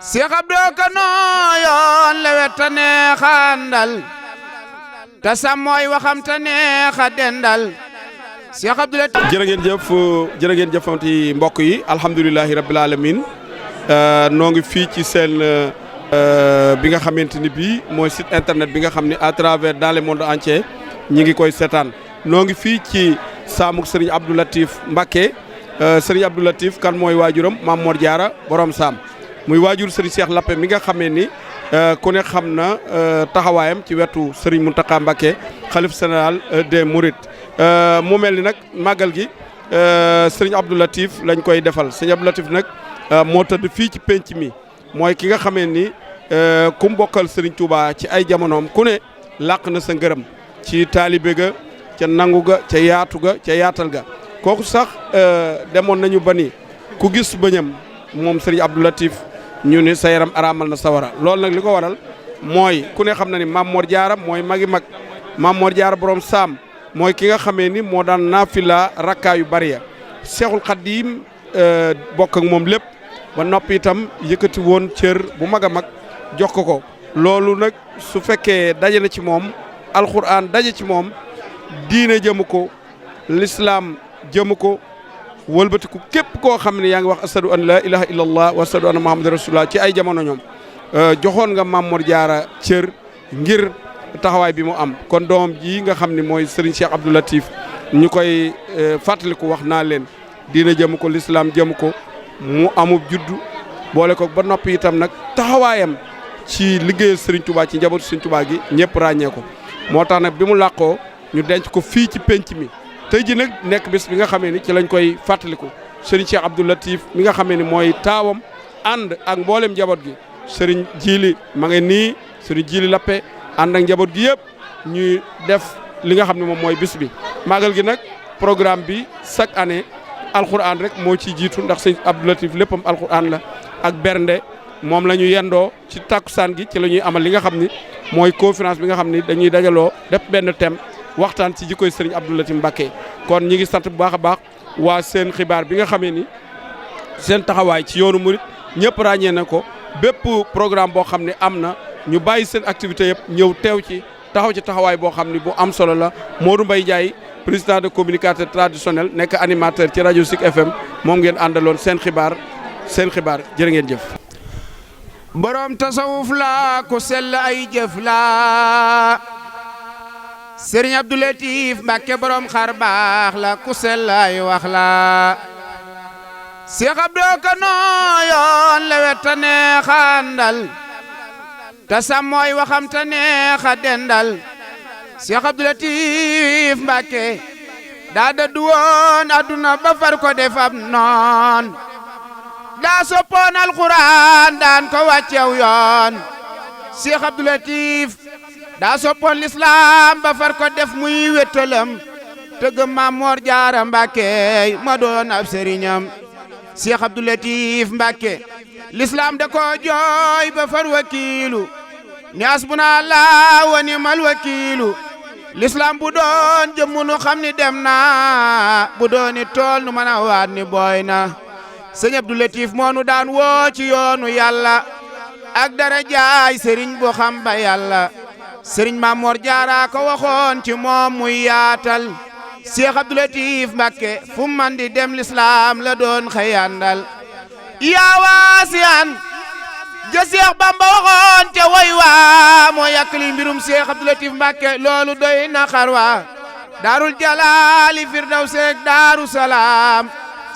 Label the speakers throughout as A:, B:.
A: Cheikh Abdou Kano yoon lewet ta neex a àndal te sàmmooy waxam ta neex a dendal Cheikh Abdou
B: jërë ngeen jëfanti mbokk yi alhamdulilahi rabbil alamin noo ngi fii ci seen bi nga xamante ni bii mooy site internet bi nga xam ne à travers dans le monde entier ñi ngi koy seetaan noo ngi fii ci saamuk Serigne Abdou Latif Mbacké Serigne Abdou Latif kan mooy waajuram Mame Mor Diarra borom saam muy waajur Serigne Cheikh Lappé mi nga xamee ni ku ne xam na taxawaayam ci wetu Serigne Mountakha Mbacké xalif général des Mourides mu mel ni nag màggal gi Serigne Abdou Latif lañ koy defal Serigne Abdou Latif nag moo tëdd fii ci penc mi mooy ki nga xamee ni ku mbokkal Serigne Touba ci ay jamonoom ku ne làq na sa ngërëm ci taalibe ga ca nangu ga ca yaatu ga ca yaatal ga kooku sax demoon nañu ba ni ku gis bëñam moom Serigne Abdou Latif ñu ni sa yaram araamal na sawara loolu nag li ko waral mooy ku ne xam na ni Mame Mor Diarra mooy magi mag Mame Mor Diarra borom saam mooy ki nga xamee ni moo daan naafila rakkaa yu bari ya Cheikhul Khadim bokk ak moom lépp ba noppi itam yëkkati woon cër bu mag a mag jox ko loolu nag su fekkee daje na ci moom alxuraan daje ci moom diine jëmu ko l'islam jëmu ko wëlbatiku képp koo xam ne yaa ngi wax ashadu an la ilaha illallah wa ashadu anna muhammadan rasulullah ci ay jamono ñoom joxoon nga Mame Mor Diarra cër ngir taxawaay bi mu am kon doomam ji nga xam ne mooy Serigne Cheikh Abdou Latif ñu koy fàttaliku wax naa leen diine jëmu ko l'islam jëmu ko mu amub juddu boole ko ba noppi itam nag taxawaayam ci liggéeyal Serigne Touba ci njabootu Serigne Touba gi ñëpp ràññee ko moo tax nag bi mu làqoo ñu denc ko fii ci penc mi tey ji nag nekk bis bi nga xamee ni ci lañ koy fàttaliku Serigne Cheikh Abdou Latif mi nga xamee ni mooy taawam ànd ak mboolem njaboot gi Serigne Djili ma nga nii Serigne Djili Lappé ànd ak njaboot gi yëpp ñuy def li nga xam ne moom mooy bis bi màggal gi nag programme bi chaque année alxuraan rek moo ciy jiitu ndax Serigne Abdou Latif léppam alxuraan la ak bernde moom la ñu yendoo ci takkusaan gi ci la ñuy amal li nga xam ni mooy conférence bi nga xam ni dañuy dajaloo def benn thème waxtaan ci jikkoy Serigne Abdou Latif Mbacké kon ñi ngi sant bu baax a baax waa seen xibaar bi nga xamee ni seen taxawaay ci yoonu murit ñëpp ràññee na ko bépp programme boo xam ne am na ñu bàyyi seen activité yëpp ñëw teew ci taxaw ci taxawaay boo xam ni bu am solo la Modou Mbaye Ndiaye président de communicateur traditionnel nekk animateur ci rajo Zik FM moom ngeen àndaloon seen xibaar jërë ngeen jëf.
A: borom tasawuf la ku sell ay jëf la Serigne Abdou Latif Mbacké borom xar baax la ku sell ay wax la Cheikh Abdou Kano yoon lewet ta neex a àndal te sàmmooy waxam ta neex a dendal Cheikh Abdou Latif Mbacké daa dëddu woon adduna ba far ko def ab noon daa soppoon alxuraan daan ko wàccew yoon Cheikh Abdou Latif daa soppoon l'islam ba far ko def muy wéttalam tëgg Mame Mor Diarra Mbacké ma doon ab sëriñam Cheikh Abdou Latif Mbacké l'islam da ko jooy ba far wakiilu ni asbunallah wa ni'mal wakiilu l'islam bu doon jëmmu nu xam ni dem na bu dooni tool nu mën a waat ni booy na Sëñ Abdou Latif moonu daan woo ci yoonu yàlla ak dara jaay sëriñ bu xam ba yàlla sëriñ Mame Mor Diarra ko waxoon ci moom muy yaatal Cheikh Abdou Latif Mbacké fu man di dem l'islam la doon xëyandal yaa waasiyan ja Cheikh Bamba waxoon ca woy waa moo yàkkali mbirum Cheikh Abdou Latif Mbacké loolu doy na xarwa daarul jalaali firdawseek daaru salaam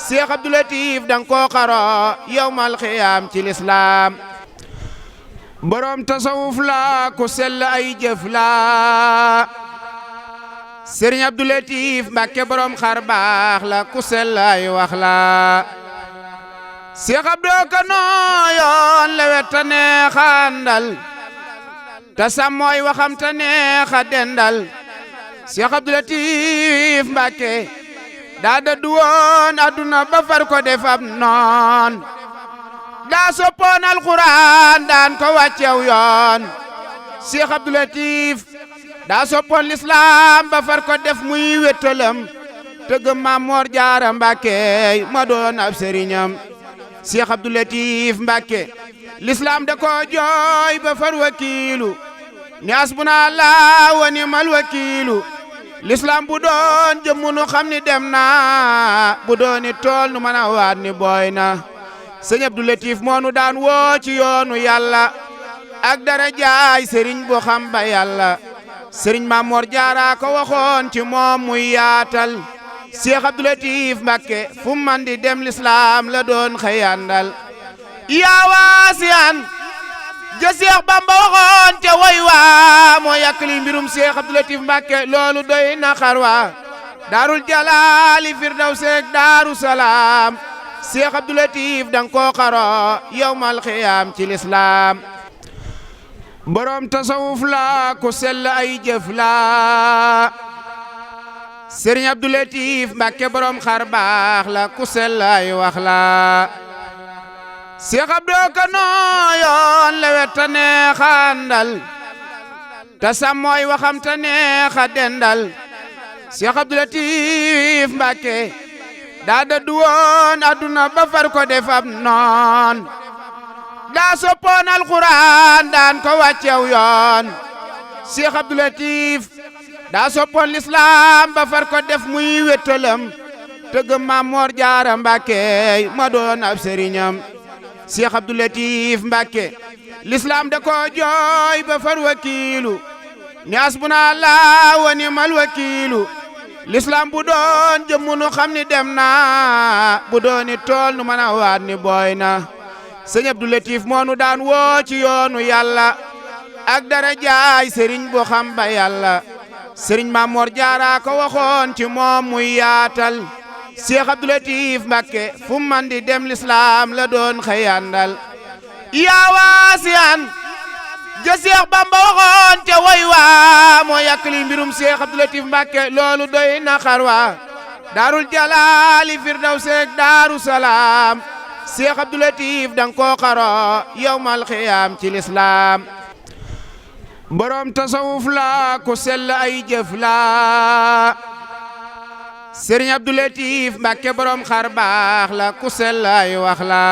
A: Cheikh Abdou Latif dang koo xaro yawmal xiyaam ci l'islam borom tasawuf la ku sell ay jëf la Serigne Abdou Latif Mbacké borom xar baax la ku sell ay wax la Cheikh Abdou Kano yoon lewet ta neex a àndal te sàmmooy waxam ta neex a dendal Cheikh Abdou Latif Mbacké daa dëddu woon adduna ba far ko def ab noon daa soppoon alxuraan daan ko wàccew yoon Cheikh Abdou Latif daa soppoon l'islam ba far ko def muy wéttalam tëgg Mame Mor Diarra Mbacké ma doon ab sëriñam Cheikh Abdou Latif Mbàkke l'islam da ko jooy ba far wakiilu ni asbuna Allah wa ni'mal wakiilu l'islam bu doon jëmm nu xam ni dem na bu dooni tool nu mën a waat ni booy na sëñ Abdou Latif moo nu daan woo ci yoonu yàlla ak dara jaay sëriñ bu xam ba yàlla sëriñ Mamor Jaara ko waxoon ci moom muy yaatal Cheikh Abdou Latif Mbàkke fu man di dem l'islam la doon xëyandal yaa waasiyan ja Cheikh Bamba waxoon te woy waa moo yàkkali mbirum Cheikh Abdou Latif Mbàkke loolu doy na xarwa daarul jalaali firdawseek daaru salaam Cheikh Abdou Latif dang koo xaro yawmal xiyaam ci l'islam borom tasawuf la ku sell ay jëf la Serigne Abdou Latif Mbàkke borom xar baax la ku sell ay wax la Cheikh Abdou ka nooyoon lewet ta neexa àndal ta sàmmooy waxam ta neexa dendal Cheikh Abdou Latif Mbàkke daa dëddu woon adduna ba far ko def ab noon daa soppoon alxuraan daan ko wàccew yoon Cheikh Abdou Latif daa soppoon l'islam ba far ko def muy wéttalam tëgg Mamor Jaara Mbàkke ma doon ab sëriñam Cheikh Abdou Latif Mbàkke l'islam da ko jooy ba far wakiilu ni asbuna Allah wa ni'mal wakiilu l'islam bu doon jëmm nu xam ni dem na bu dooni tool nu mën a waat ni booy na sëñ Abdou Latif moo nu daan woo ci yoonu yàlla ak dara jaay sëriñ bu xam ba yàlla sëriñ Mamor Jaara ko waxoon ci moom muy yaatal Cheikh Abdou Latif Mbàkke fu man di dem l'islam la doon xëyandal yaa waasiyan ja Cheikh Bamba waxoon te woy waa moo yàkkali mbirum Cheikh Abdou Latif Mbàkke loolu doy na xarwa daarul jalaali firdawseek daaru salaam Cheikh Abdou Latif dang koo xaro yawmal xiyaam ci l'islam borom tasawuf la ku sell ay jëf la Serigne Abdou Latif Mbàkke borom xar baax la ku sell ay wax la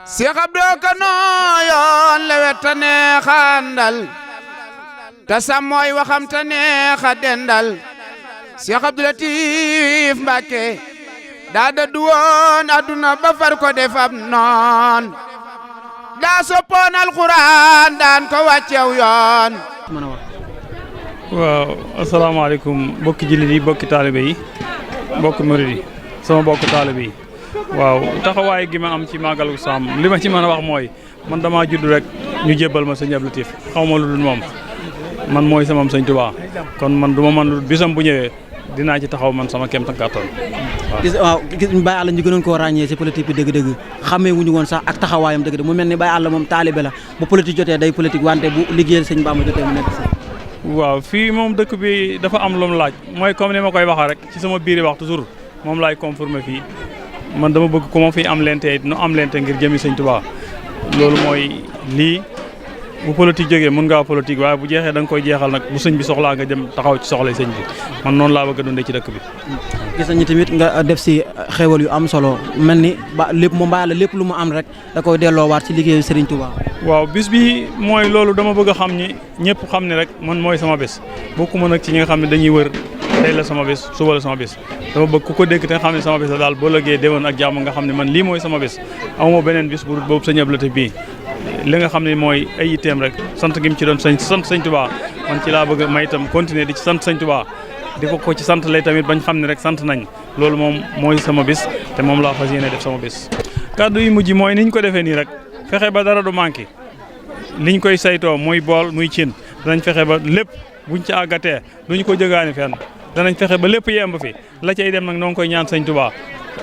A: Cheikh Abdou ka nooyoon lewet ta neexa àndal ta sàmmooy waxam ta neexa dendal Cheikh Abdou Latif Mbàkke daa dëddu woon adduna ba far ko def ab noon daa soppoon alxuraan daan ko wàccew yoon
C: waaw asalaamaaleykum mbokki jullit yi mbokki taalibe yi mbokki murid yi sama mbokki taalibe yi waaw taxawaay gi ma am ci màggalu Saam li ma ci mën a wax mooy man dama judd rek ñu jébbal ma sëñ Abdou Latif xaw ma lu dul moom man mooy samam sëñ Tuubaa kon man du ma man bisam bu ñëwee dinaa ci taxaw man sama kem kàttan
D: waaw gis Baye Alla ñu gënoon koo ràññee ci politique bi dëgg-dëgg xamee wuñu woon sax ak taxawaayam dëgg-dëgg mu mel ni Baye Alla moom taalibe la bu politique jotee day politique wante bu liggéeyal sëñ Bamba jotee mu nekk sax
C: waaw fii moom dëkk bi dafa am lu mu laaj mooy comme ni ma koy waxee rek ci sama biiri wax toujours moom laay confirmer fii man dama bëgg ku ma fi am lente it nu am lente ngir jëmi sëñ Tuubaa loolu mooy lii bu politique jógee mën ngaa politique waaye bu jeexee da nga koy jeexal nag bu sëñ bi soxlaa nga jëm taxaw ci soxlay sëñ bi man noonu laa bëgg a dundee ci dëkk bi.
D: gis nañu tamit nga def si xéewal yu am solo mel ni ba lépp moom Baye Alla lépp lu mu am rek da koy delloowaat ci liggéeyu Serigne Touba.
C: waaw bis bi mooy loolu dama bëgg a xam ni ñëpp xam ne rek man mooy sama bés bokkuma nag ci ñi nga xam ne dañuy wër tey la sama bés suba la sama bés dama bëgg ku ko dégg te nga xam ne sama bés la daal boo lëggee déwén ak jàmm nga xam ne man lii mooy sama bés amuma beneen bis bu boobu sëñ Abdou Latif bii li nga xam ne mooy ay yitteem rek sant gi mu ci doon sant sëñ Touba man ci laa bëgg may itam continuer di ci sant sëñ Touba di ko ci sant lay tamit bañ xam ne rek sant nañ loolu moom mooy sama bis te moom laa fas yéene def sama bis kàddu yi mujj mooy niñ ko defee nii rek fexe ba dara du manqué liñ koy saytoo muy bool muy cin danañ fexe ba lépp buñ ci àggatee duñ ko jëgaani fenn danañ fexe ba lépp yemb fi la cay dem nag noo ngi koy ñaan sëñ Touba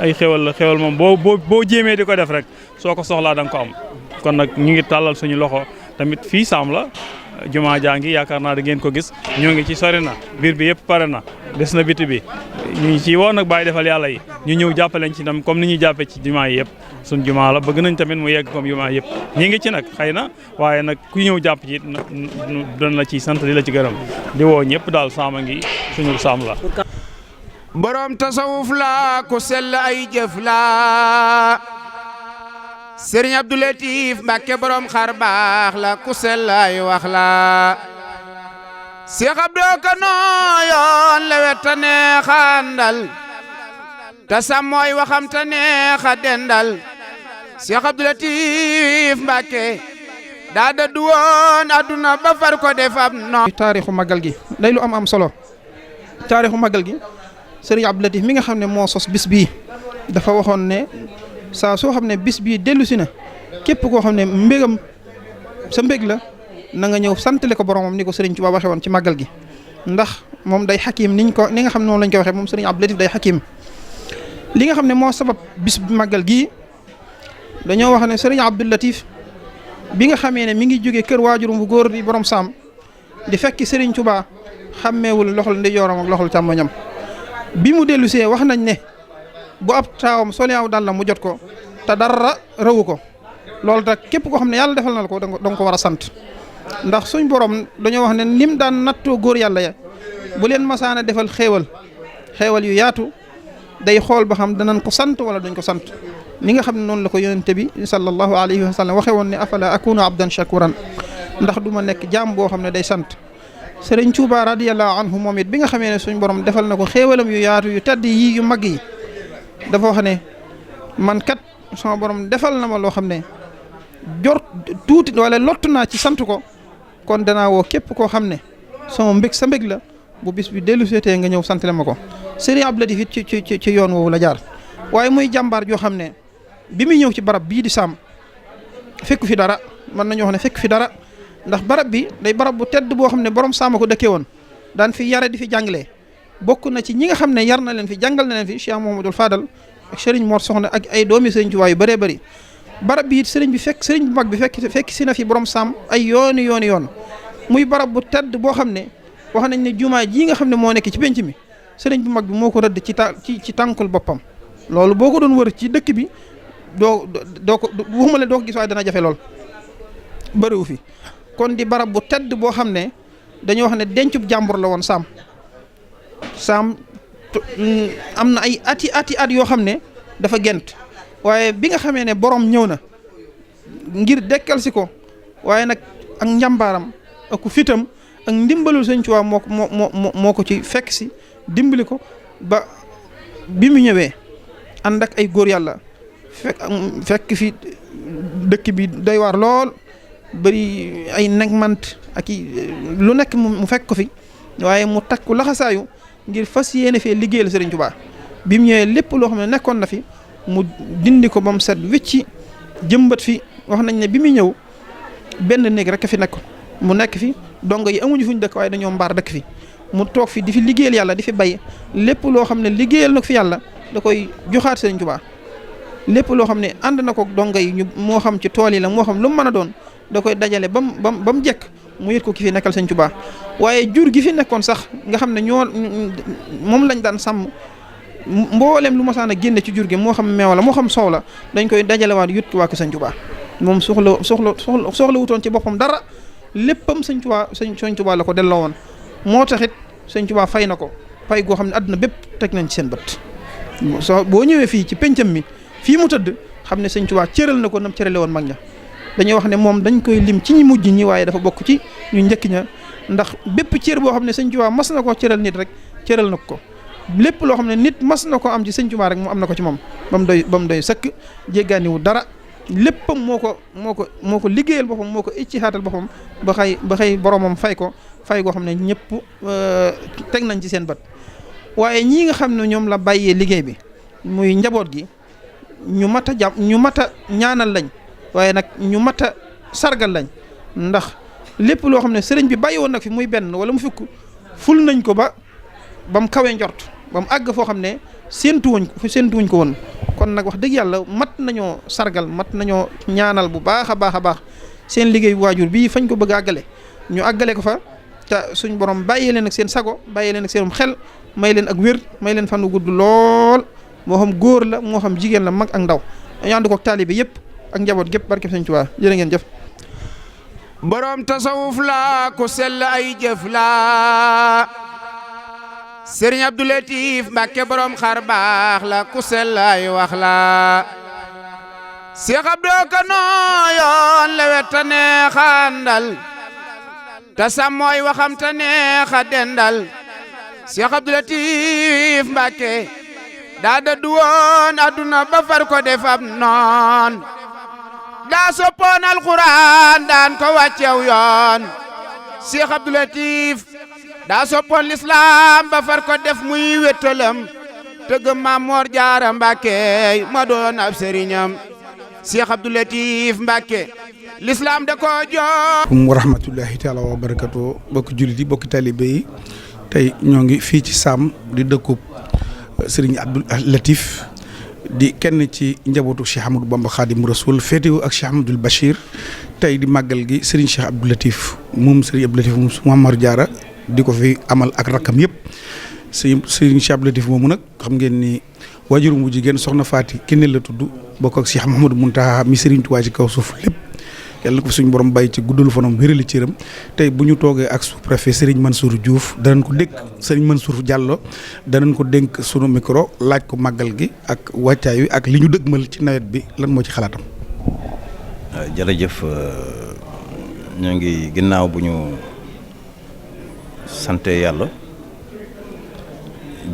C: ay xéwal la xéwal moom boo jéemee di ko def rek soo ko soxlaa da nga ko am kon nag ñu ngi tàllal suñu loxo tamit fii Saam la jumaa jaa ngi yaakaar naa da ngeen ko gis ñoo ngi ci sori na biir bi yëpp pare na des na biti bi ñu ngi ci woo nag bàyyi defal yàlla yi ñu ñëw jàppaleñ ci tam comme ni ñuy jàppee ci jumaa yi yëpp suñ jumaa la bëgg nañ tamit mu yegg comme jumaa yëpp ñi ngi ci nag xëy na waaye nag ku ñëw jàpp ci doon la ci sant di la ci gërëm di woo ñëpp daal Saam a ngi suñu Saam la
A: borom tasawuf la ku sell ay jëf la Serigne Abdou Latif Mbàkke borom xar baax la ku sellay wax la Cheikh Abdou Kano yoon le wetta neexandal ta sàmmooy waxam ta neexa dendal Cheikh Abdou Latif Mbàkke daa dëddu woon adduna ba far ko def am no
E: taarixu magal gi day lu am solo taarixu magal gi Serigne Abdou Latif mi nga xam ne moo sos bis bii dafa waxoon ne saa soo xam ne bis bii dellu si na képp koo xam ne mbégam sa mbég la na nga ñëw santale ko boromam ni ko Serigne Touba waxee woon ci magal gi ndax moom day xakim ni nga xam ne noonu lañ ko waxee moom Serigne Abdou Latif day xakim li nga xam ne moo sabab bis magal gii dañoo wax ne Serigne Abdou Latif bi nga xamee ne mi ngi jógee kër waajurum bu góor di borom saam di fekki Serigne Touba xàmmeewul loxol ndeyjooram ak loxol càmmoñam bi mu dellu see wax nañ ne bu ab taawam soliyaaw dal la mu jot ko te dara rawu ko loolu tax képp koo xam ne yàlla defal na la ko danga ko war a sant ndax suñ borom dañoo wax ne lim daan nattoo góor yàlla ya bu leen masaana defal xéewal yu yaatu day xool ba xam danañ ko sant wala duñ ko sant ni nga xam ne noonu la ko yonente bi sallallahu alayhi wa sallam waxee woon ne afala akunu abdan shakuran ndax du ma nekk jaam boo xam ne day sant Sëriñ Tuuba radiyallahu anhu moom it bi nga xamee ne suñ borom defal na ko xéewalam yu yaatu yu tedd yi yu mag yi dafa wax ne man kat sama borom defal na ma loo xam ne jor tuuti wala lottu naa ci sant ko kon danaa woo képp koo xam ne sama mbég sa mbég la bu bis bi dellu seetee nga ñëw santale ma ko Serigne Abdou Latif it ci yoon woowu la jaar waaye muy jàmbaar joo xam ne bi muy ñëw ci barab bii di Sam fekku fi dara mën nañu wax ne fekk fi dara ndax barab bi day barab bu tedd boo xam ne borom Sam ko dëkkee woon daan fi yare di fi jàngalee bokk na ci ñi nga xam ne yar na leen fi jàngal na leen fi Cheikh Mouhamadoul Fadal ak Serigne Mor Soxna ak ay doomi Serigne Touba yu bëree bëri barab bi it Serigne bu mag bi fekk si na fi borom Sam ay yooni muy barab bu tedd boo xam ne wax nañ ne jumaa ji nga xam ne moo nekk ci penc mi Serigne bu mag bi moo ko rëdd ci tànkul boppam loolu boo ko doon wër ci dëkk bi doo ko waxuma leen doo ko gis waaye dana jafe lool bëriwu fi kon di barab bu tedd boo xam ne dañoo wax ne dencub jàmbur la woon Sam am na ay ati at yoo xam ne dafa gent waaye bi nga xamee ne borom ñëw na ngir dekkal si ko waaye nag ak njàmbaaram ak ku fitam ak ndimbalul Sëñ Tuubaa moo ko ci fekk si dimbali ko ba bi mu ñëwee ànd ak ay góor yàlla fekk fi dëkk bi doy waar lool bëri ay negmant ak lu nekk mu fekk ko fi waaye mu takku laxasaayu ngir fas yéene fee liggéeyal Sëriñ Tuubaa bi mu ñëwee lépp loo xam ne nekkoon na fi mu dindi ko ba mu set wicci jëmbat fi wax nañ ne bi muy ñëw benn néeg rek fi nekk mu nekk fi dongo yi amuñu fuñ dëkk waaye dañoo mbaar dëkk fi mu toog fi di fi liggéeyal yàlla di fi bay lépp loo xam ne liggéeyal na ko fi yàlla da koy joxaat Sëriñ Tuubaa lépp loo xam ne ànd na ko dongo yi ñu moo xam ci tool yi la moo xam lu mu mën a doon da koy dajale ba mu jekk mu yët ko ki fi nekkal Sëriñ Tuubaa waaye jur gi fi nekkoon sax nga xam ne moom lañ daan sàmm mboolem lu masaan a génne ci jur gi moo xam meew la moo xam soow la dañ koy dajalewaat yët ko waa Sëriñ Tuubaa moom soxla wutoon ci boppam dara léppam Sëriñ Tuubaa la ko delloo woon moo taxit Sëriñ Tuubaa fay na ko fay goo xam ne àdduna bépp teg nañ ci seen bët boo ñëwee fii ci pencam mi fii mu tëdd xam ne Sëriñ Tuubaa cëral na ko nam cërale woon mag ña dañuy wax ne moom dañ koy lim ci ñi mujj ñi waaye dafa bokk ci ñu njëkk ña ndax bépp cër boo xam ne Sëriñ Tuubaa mas na ko cëral nit rek cëral na ko lépp loo xam ne nit mas na ko am ci Sëriñ Tuubaa rek mu am na ko ci moom ba mu doy sëkk jéggaaniwu dara léppam moo ko liggéeyal boppam moo ko icci-xaatal boppam ba xëy boromam fay ko fay goo xam ne ñëpp teg nañ ci seen bët waaye ñii nga xam ne ñoom la bàyyee liggéey bi muy njaboot gi ñu mat a ñaanal lañ waaye nag ñu mat a sargal lañ ndax lépp loo xam ne sëriñ bi bàyyi woon nag fi muy benn wala mu fukk ful nañ ko ba mu kawee njort ba mu àgg foo xam ne séentuwuñ ko woon kon nag wax dëgg yàlla mat nañoo sargal mat nañoo ñaanal bu baax a baax seen liggéey waajur bii fañ ko bëgg a àggale ñu àggale ko fa te suñ borom bàyyee leen ak seen sago bàyyee leen ak seenum xel may leen ak wér may leen fan wu gudd lool moo xam góor la moo xam jigéen la mag ak ndaw dañu ànd ko taalibe yëpp ak njaboot gépp barke Sëriñ Tuubaa jërë ngeen jëf.
A: borom tasawuf la ku sell ay jëf la Serigne Abdou Latif Mbàkke borom xar baax la ku sell ay wax la Cheikh Abdou ka nooyoon lewet ta neexa àndal te sàmmooy waxam ta neexa dendal Cheikh Abdou Latif Mbacké daa dëddu woon adduna ba far ko defab noon daa soppoon alxuraan daan ko wàccew yoon Cheikh Abdou Latif daa soppoon l'islam ba far ko def muy wéttalam te gëm Maam Moor Jaara Mbacké ma doon ab sëriñam Cheikh Abdou Latif Mbacké l'islam da ko jox
F: wa rahmatullahi taala wa barakatu bokki jullit yi bokki talibé yi tey ñoo ngi fii ci Sam di dëkkub Serigne Abdou Latif di kenn ci njabootu Cheikh Ahmadou Bamba Khadim Rasoul féetewu ak Cheikh Ahmadoul Bachir tey di màggal gi Serigne Cheikh Abdou Latif moom Serigne Abdou Latif moom Maam Moor Jaara di ko fi amal ak rakkam yëpp Serigne Cheikh Abdou Latif moomu nag xam ngeen ni wajurum bu jigéen soxna Faati Kiné la tudd bokk ak Cheikh Mouhamadou Mountakha mi Serigne Touba ci kaw suuf lépp yàlla na ko suñu borom bàyyi ci guddalu fanam wérali cëram tey bu ñu toogee ak sous-préfet Serigne Mansour Diouf danañ ko dénk Serigne Mansour Diallo danañ ko dénk sunu micro laaj ko màggal gi ak wàccaay wi ak li ñu dëgmal ci nawet bi lan moo ci xalaatam.
G: jërëjëf ñoo ngi ginnaaw bu ñu sante yàlla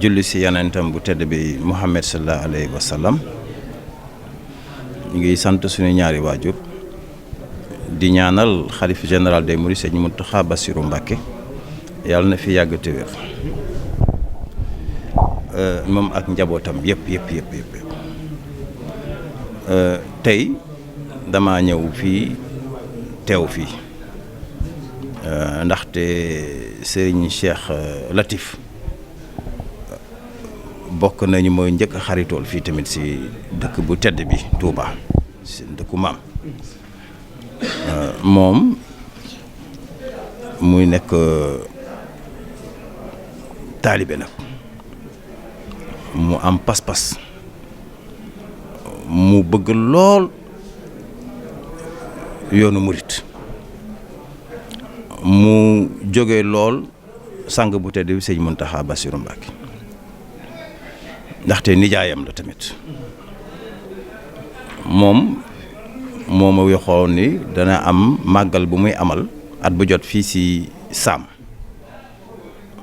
G: julli si yonentam bu tedd bi Muhammad sallallahu alayhi wa sallam ñu ngi sant suñu ñaari waajur di ñaanal xalif général des mourides Sëñ Mountakha Bassirou Mbacké yàlla na fi yàgg te wér moom ak njabootam yëpp tey dama ñëw fii teew fii ndaxte Serigne Cheikh Latif bokk nañu mooy njëkk xaritool fii tamit si dëkk bu tedd bi Touba si dëkku maam moom muy nekk taalibe nag mu am pas-pas mu bëgg lool yoonu murit mu jóge lool sang bu tedd bi Sëñ Mountakha Bassirou Mbacké ndaxte nijaayam la tamit moom moo ma waxoon ni dana am màggal bu muy amal at bu jot fii si Sam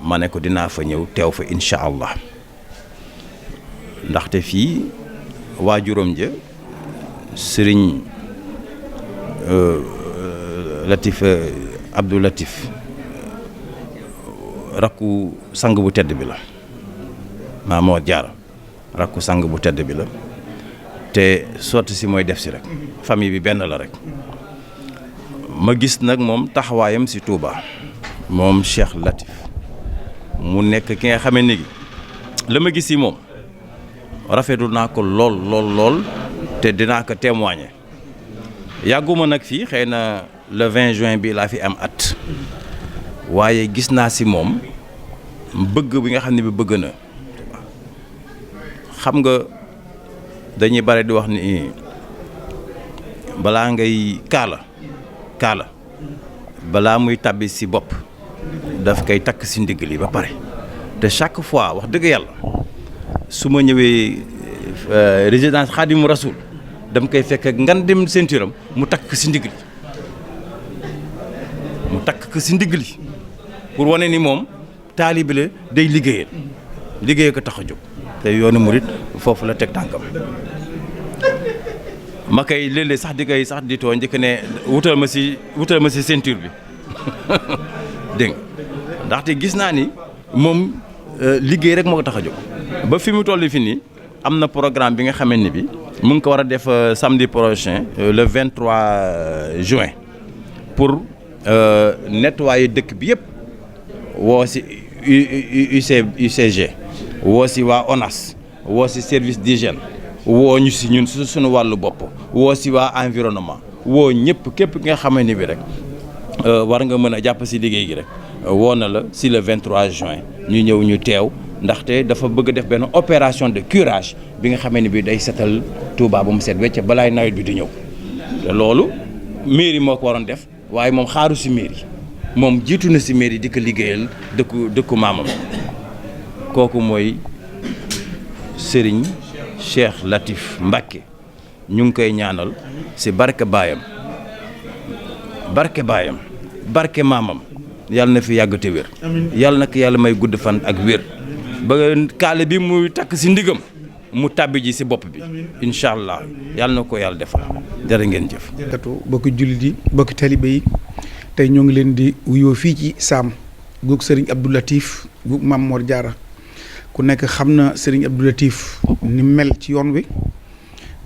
G: ma ne ko dinaa fa ñëw teew fa incha allah ndaxte fii waajuram ja Serigne Latif Abdou Latif rakku sang bu tedd bi la Maam Moor Jaara rakku sang bu tedd bi la te sotti si mooy def si rek famille bi benn la rek ma gis nag moom taxawaayam si Touba moom Cheikh Latif mu nekk ki nga xamee ni la ma gis si moom rafetlu naa ko lool te dinaa ko témoigner yàgguma nag fii xëy na le 20 juin bi laa fi am at waaye gis naa si moom bëgg bi nga xam ne bi bëgg na xam nga dañuy bare di wax ni balaa ngay kaala balaa muy tàbbi si bopp daf koy takk si ndigg li ba pare te chaque fois wax dëgg yàlla su ma ñëwee résidence Xaadimu Rasuul dama koy fekk ngan dem ceinture am mu takk si ndigg li pour wane ni moom taalibe la day liggéeyal ko tax a jóg te yoonu murit foofu la teg tànkam ma koy léeg-léeg sax di too njëkk ne wutal ma si ceinture bi dégg nga ndaxte gis naa ni moom liggéey rek moo ko tax a jóg ba fi mu toll fi nii am na programme bi nga xamante ni bi mu ngi ko war a def samedi prochain le 23 juin pour nettoyer dëkk bi yëpp woo si UCG woo si waa ONAS woo si service d'hygiène woo ñu si ñun suñu wàllu bopp woo si waa environnement woo ñëpp képp ki nga xamante ni bi rek war nga mën a jàpp si liggéey gi rek woo na la si le 23 juin ñu ñëw ñu teew ndaxte dafa bëgg def benn opération de curage bi nga xamee ni bi day setal Touba ba mu set wecc balaay nawet bi di ñëw te loolu mairie moo ko waroon def waaye moom xaaru si mairie moom jiitu na si mairie di ko liggéeyal dëkku maamam kooku mooy Serigne Cheikh Latif Mbacké ñu ngi koy ñaanal si barke baayam barke maamam yàlla na fi yàgg te wér yàlla na ko yàlla may gudd fan ak wér ba kaale bi muy takk si ndigam mu tàbbi ji si bopp bi incha allah yàlla na ko yàlla defal jërë ngeen jëf.
F: bokki jullit yi bokki talibe yi tey ñoo ngi leen di wuyoo fii ci Saam guug Serigne Abdou Latif guug Mame Mor Diarra ku nekk xam na Serigne Abdou Latif ni mel ci yoon wi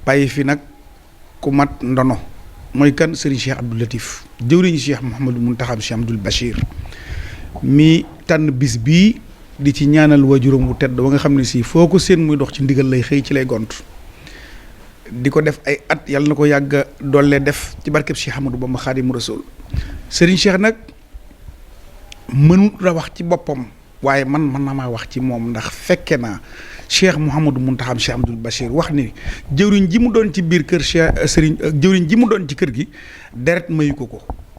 F: bàyyi fi nag ku mat ndono mooy kan Serigne Cheikh Abdou Latif jëwriñu Cheikh Mouhamadou Mountakha Cheikh Abdoul Bachir mi tànn bis bii di ci ñaanal waajuram wu tedd ba nga xam ne si foo ko seen muy dox ci ndigal lay xëy ci lay gont di ko def ay at yàlla na ko yàgg doole def ci barkeb Cheikh Ahmadou Bamba Khadimu Rasul Serigne Cheikh nag mënut la wax ci boppam waaye man na maa wax ci moom ndax fekke naa Cheikh Mouhamadou Mountakha Cheikh Abdoul Bachir wax ni jëwriñ ji mu doon ci biir kër Cheikh Serigne jëwriñ ji mu doon ci kër gi deret mayu ko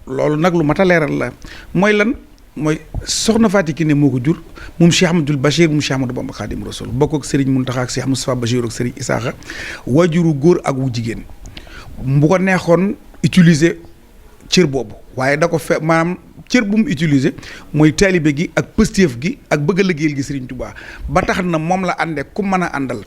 F: loolu nag lu mat a leeral la mooy lan mooy soxna Faati Kiné moo ko jur moom Cheikh Abdoul Bachir moom Cheikh Ahmadou Bamba Khadimu Rasul bokk ak Serigne Mountakha ak Cheikh Moustapha Bachir ak Serigne Isaaxa waajuru góor ak wu jigéen bu ko neexoon utiliser cër boobu waaye da ko maanaam cër bu mu utiliser mooy taalibe gi ak pëstéef gi ak bëgg a liggéeyal gi Serigne Touba ba tax na moom la àndee ku mën a àndal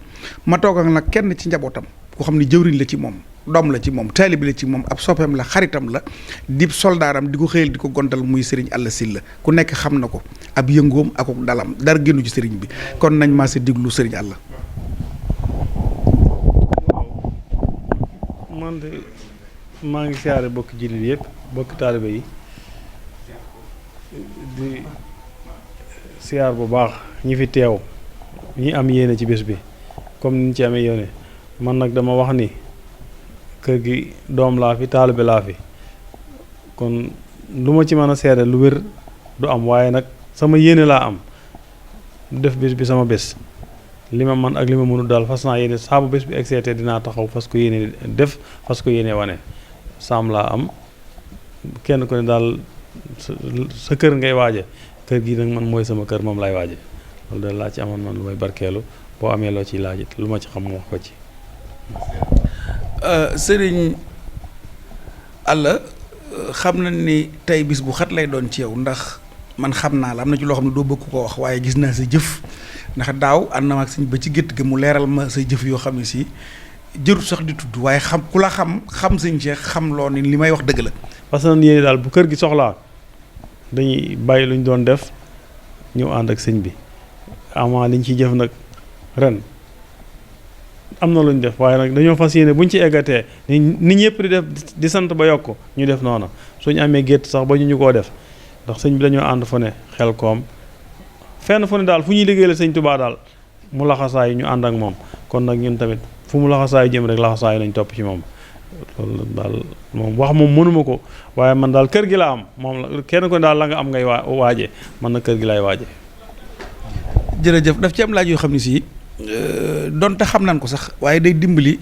F: ma toog ak nag kenn ci njabootam koo xam ne jëwriñ la ci moom doom la ci moom taalibe la ci moom ab soppeem la xaritam la di soldaaram di ko xëyal di ko gontal muy Serigne Alla Sylla ku nekk xam na ko ab yëngoom ak dalam dara génnu ci Serigne bi kon nañ maa si diglu Serigne Alla.
C: man de maa ngi siyaare bokki jullit yëpp bokki taalibe yi di siyaar bu baax ñi fi teew ñi am yéene ci bés bi comme ni ñu ci amee yéene man nag dama wax ni kër gi doom laa fi taalibe laa fi kon lu ma ci mën a seede lu wér du am waaye nag sama yéene laa am def bés bi sama bés li ma man ak li ma mënul daal fas naa yéene saa bu bés bi egseete dinaa taxaw fas ko yéene def fas ko yéene wane saam laa am kenn ko ne daal sa kër ngay waaje kër gi nag man mooy sama kër moom lay waaje loolu daal laa ci amoon man lu may barkeelu boo amee loo ciy laajit lu ma ci xam wax ko ci.
F: Sëriñ Alla xam na ni tey bis bu xat lay doon ci yow ndax man xam naa la am na ci loo xam ne doo bëgg koo wax waaye gis naa sa jëf ndax daaw ànd na ma ak sëñ ba ci gétt ga mu leeral ma sa jëf yoo xam ne si jërut sax di tudd waaye xam ku la xam sëñ Cheikh xam loo ni li may wax dëgg la.
C: parce que yéene daal bu kër gi soxlaa dañuy bàyyi lu ñu doon def ñëw ànd ak sëñ bi amaa liñ ciy jëf nag ren am na lu ñu def waaye nag dañoo fas yéene buñ ci eggatee ni ñëpp di def di sant ba yokk ñu def noonu suñu amee gétt sax ba ñu koo def ndax sëñ bi dañoo ànd fu ne xel koom fenn fu ne daal fu ñuy liggéeyal sëñ Tuubaa daal mu laxasaayu ñu ànd ak moom kon nag ñun tamit fu mu laxasaayu jëm rek laxasaayu nañ topp ci moom loolu daal moom wax moom mënuma ko waaye man daal kër gi laa am moom la kenn ko daal la nga am ngay waaje man na kër gi laay waaje.
F: jërëjëf daf ci am laaj yoo xam ne si donte xam naan ko sax waaye day dimbali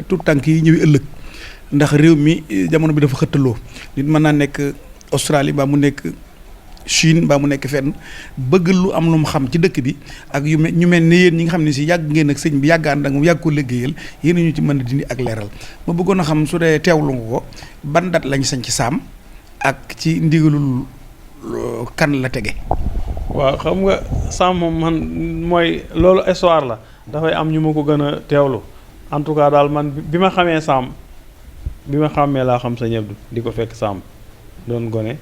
F: tout tànk yi ñëwi ëllëg ndax réew mi jamono bi dafa xëttaloo nit mën naa nekk Australie mbaa mu nekk Chine mbaa mu nekk fenn bëgg lu am lu mu xam ci dëkk bi ak yu ñu mel ne yéen ñi nga xam ne si yàgg ngeen ak sëñ bi yàgg ànd ak moom yàgg ko liggéeyal yéen ñu ci mën a dindi ak leeral ma bëggoon a xam su dee teewlu nga ko ban dat lañ sañ ci saam ak ci ndigalul kan la tege.
C: waaw xam nga saam moom man mooy loolu histoire la dafay am ñu ma ko gën a teewlu en tout cas daal man bi ma xamee saam bi ma xàmmee laa xam Sëñ Abdu di ko fekk saam doon gone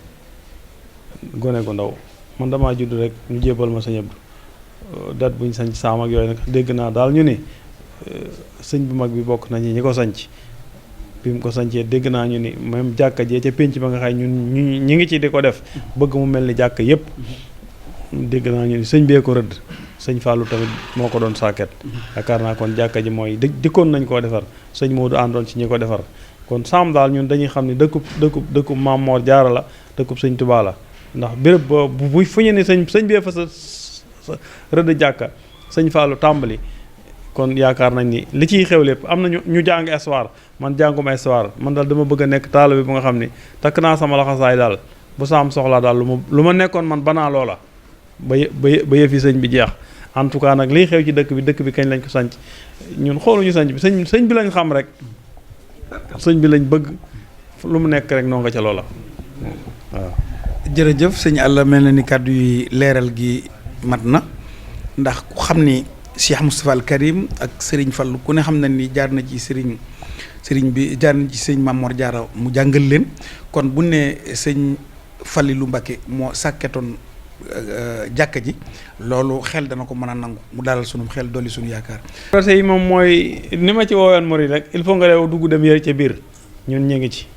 C: gu ndaw man damaa judd rek ñu jébbal ma Sëñ Abdu dat buñ sanc saam ak yooyu nag dégg naa daal ñu ni sëñ bu mag bi bokk nañu ñi ko sanc bi mu ko sancee dégg naa ñu ni même jàkka jee ca pénc ba nga xay ñun ñi ngi ci di ko def bëgg mu mel ni jàkka yépp dégg naa ñu ni sëñ bee ko rëdd sëñ Fallou tamit moo ko doon sàkket yaakaar naa kon jàkka ji mooy dikkoon nañ koo defar sëñ Modou àndoon ci ñi ko defar kon saam daal ñun dañuy xam ne dëkkub Maam Moor Jaara la dëkkub sëñ Tuubaa la ndax béréb bu fu ñu ne sëñ bee fa sa rëdd jàkka sëñ Fallou tàmbali kon yaakaar nañ ni li ciy xew lépp am na ñu jàng histoire man jànguma histoire man daal dama bëgg a nekk taalibe bi bu nga xam ni takk naa sama laxasaay daal bu saam soxlaa daal lu ma nekkoon man banaa loola ba yëfi sëñ bi jeex en tout cas nag liy xew ci dëkk bi kañ lañ ko sanc ñun xooluñu sanc bi sëñ bi lañ xam rek sëñ bi lañ bëgg lu mu nekk rek noo nga ca loola waaw.
F: jërëjëf sëñ Alla mel na ni kàddu yi leeral gi mat na ndax ku xam ni Cheikh Moustapha Al Karim ak Serigne Fallou ku ne xam na ni jaar na ci Serigne bi jaar na ci sëñ Mamor Diarra mu jàngal leen kon bu ne sëñ Falilou Mbacké moo sàkketoon jàkka ji loolu xel dana ko mën a nangu mu dalal sunum xel dolli suñu yaakaar.
C: projet yi moom mooy ni ma ci woowoon Mouride rek il faut nga rew dugg dem yër ca biir ñun ñu ngi ci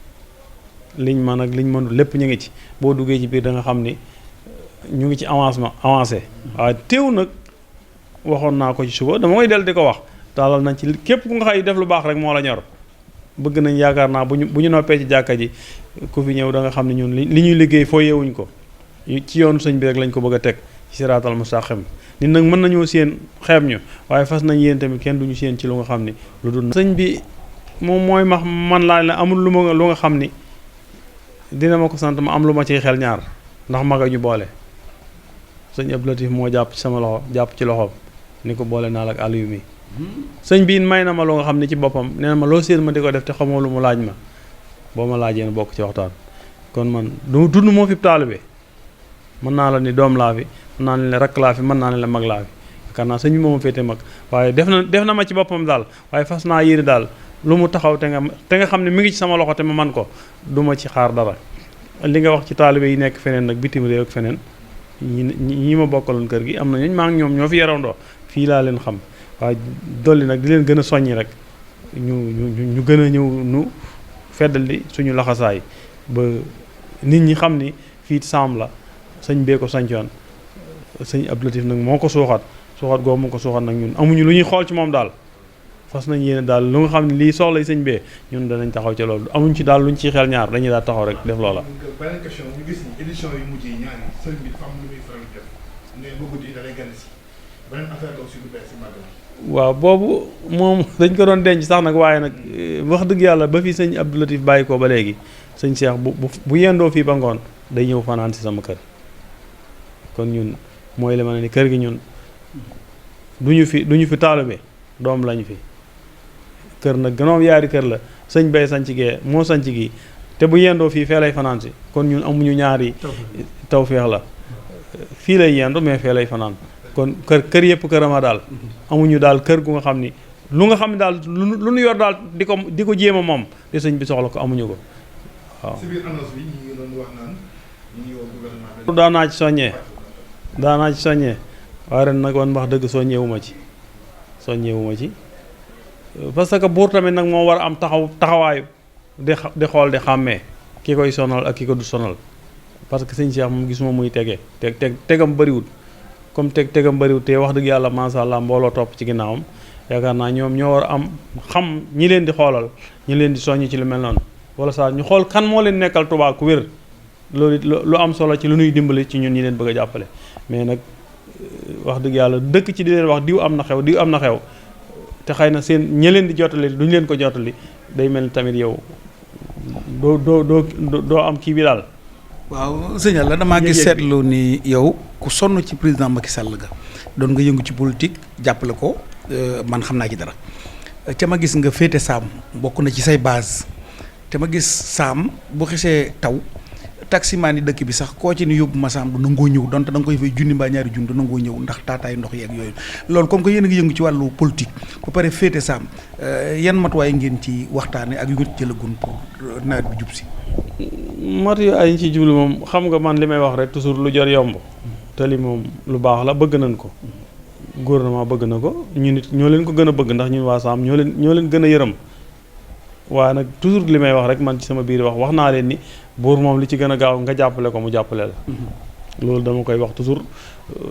C: liñ man ak liñ mënul lépp ñu ngi ci boo duggee ci biir da nga xam ni ñu ngi ci avancé waaye teew nag waxoon naa ko ci suba dama koy del di ko wax taalal nañ ci képp ku nga xay def lu baax rek moo la ñor bëgg nañ yaakaar naa bu ñu noppee ci jàkka ji ku fi ñëw da nga xam ne ñun li ñuy liggéey foo yeewuñ ko ci yoonu sëñ bi rek lañ ko bëgg a teg ci siraatal mustaqim nit nag mën nañoo séen xeeb ñu waaye fas nañ yéen tamit kenn duñu séen ci lu nga xam ni lu dul sëñ bi moom mooy man laa ne amul lu nga xam ni dina ma ko sant ma am lu ma ciy xel ñaar ndax maga ñu boole sëñ Abdou Latif moo jàpp ci sama loxo jàpp ci loxoom ni ko boole naa la ak Aliou mi sëñ bi may na ma lu nga xam ne ci boppam nee na ma loo séen ma di ko def te xamoo lu mu laaj ma boo ma laajee na bokk ci waxtaan kon man du dund moo fi taalibe mën naa la ni doom laa fi mën naa ne la rakk laa fi mën naa ne la mag laa fi yaakaar naa sëñ bi moo ma féete mag waaye def na ma ci boppam daal waaye fas naa yéene daal lu mu taxaw te nga xam ne mi ngi ci sama loxo te ma man ko du ma ci xaar dara li nga wax ci taalibe yi nekk feneen nag bitim réew ak feneen ñi ma bokkaloon kër gi am na ñooñu maa ngi ñoom ñoo fi yarandoo fii laa leen xam waaye dolli nag di leen gën a soññi rek ñu gën a ñëw nu feddali suñu laxasaay ba nit ñi xam ni fii saam la sëñ bee ko sañcoon sëñ Abdou Latif nag moo ko suuxat googu moo ko suuxat nag ñun amuñu lu ñuy xool ci moom daal fas nañ yéene daal lu nga xam ne lii soxlay sëñ bee ñun danañ taxaw ca loolu amuñ ci daal luñ ciy xel ñaar dañuy daal taxaw rek def loola.
H: beneen question ñu gis ni édition yu mujj yi ñaari sëñ bi dafa am lu muy faral def ne bu guddi da lay gën si beneen affaire aussi lu bees si màggal.
C: waaw boobu moom dañ ko doon denc sax nag waaye nag wax dëgg yàlla ba fi sëñ Abdou Latif bàyyi ko ba léegi sëñ Cheikh bu yendoo fii ba ngoon day ñëw fanaan si sama kër kon ñun mooy li ma ne ni kër gi ñun duñu fi taalibe doom lañu fi kër nag gannaaw yaari kër la sëñ bay sanc gee moo sanc gi te bu yendoo fii fee lay fanaan si kon ñun amuñu ñaari tawfeex la fii lay yendu mais fee lay fanaan kon kër yëpp kërama daal amuñu daal kër gu nga xam ni lu nga xam ne daal lu nu yor daal di ko jéem a moom te sëñ bi soxla ko amuñu ko waaw.
H: si biir annonce bi ñu ngi doon wax naan ñu ngi woo gouvernement.
C: daanaa ci soññee waaye ren nag woon wax dëgg soññeewuma ci parce que buur tamit nag moo war a am taxawaayu di xool di xàmmee ki koy sonal ak ki ko du sonal parce que sëñ Cheikh moom gisuma muy tegam bëriwul comme tegam bëriwul te wax dëgg yàlla macha allah mbooloo topp ci ginnaawam yaakaar naa ñoom ñoo war a am xam ñi leen di xoolal ñi leen di soññ ci lu mel noonu wala saa ñu xool kan moo leen nekkal Tuubaa ku wér loolu lu am solo ci lu nuy dimbali ci ñun ñi leen bëgg a jàppale mais nag wax dëgg yàlla dëkk ci di leen wax diw am na xew te xëy na seen ñi leen di jottali duñu leen ko jottali day mel ni tamit yow doo am kii bi daal.
F: waaw sëñ Alla damaa gis seetlu ni yow ku sonn ci président Macky Sall ga doon nga yëngu ci politique jàppale ko man xam naa ci dara te ma gis nga féete saam bokk na ci say base te ma gis saam bu xesee taw taximaan yi dëkk bi sax koo ci ni yóbbu ma saam du nangoo ñëw donte da nga koy fay junni mbaa ñaari junni du nangoo ñëw ndax taataay ndox yeeg yooyu loolu comme que yéen a ngi yëngu ci wàllu politique ba pare féete saam yan matuwaay ngeen ci waxtaane ak yu ngeen ci jëlagun pour nawet bi jub si.
C: matuwaay yi ci jublu moom xam nga man li may wax rek toujours lu jar yomb te li moom lu baax la bëgg nañ ko gouvernement bëgg na ko ñu nit ñoo leen ko gën a bëgg ndax ñun waa saam ñoo leen gën a yërëm waaye nag toujours li may wax rek man ci sama biir wax naa leen ni buur moom li ci gën a gaaw nga jàppale ko mu jàppale la loolu dama koy wax toujours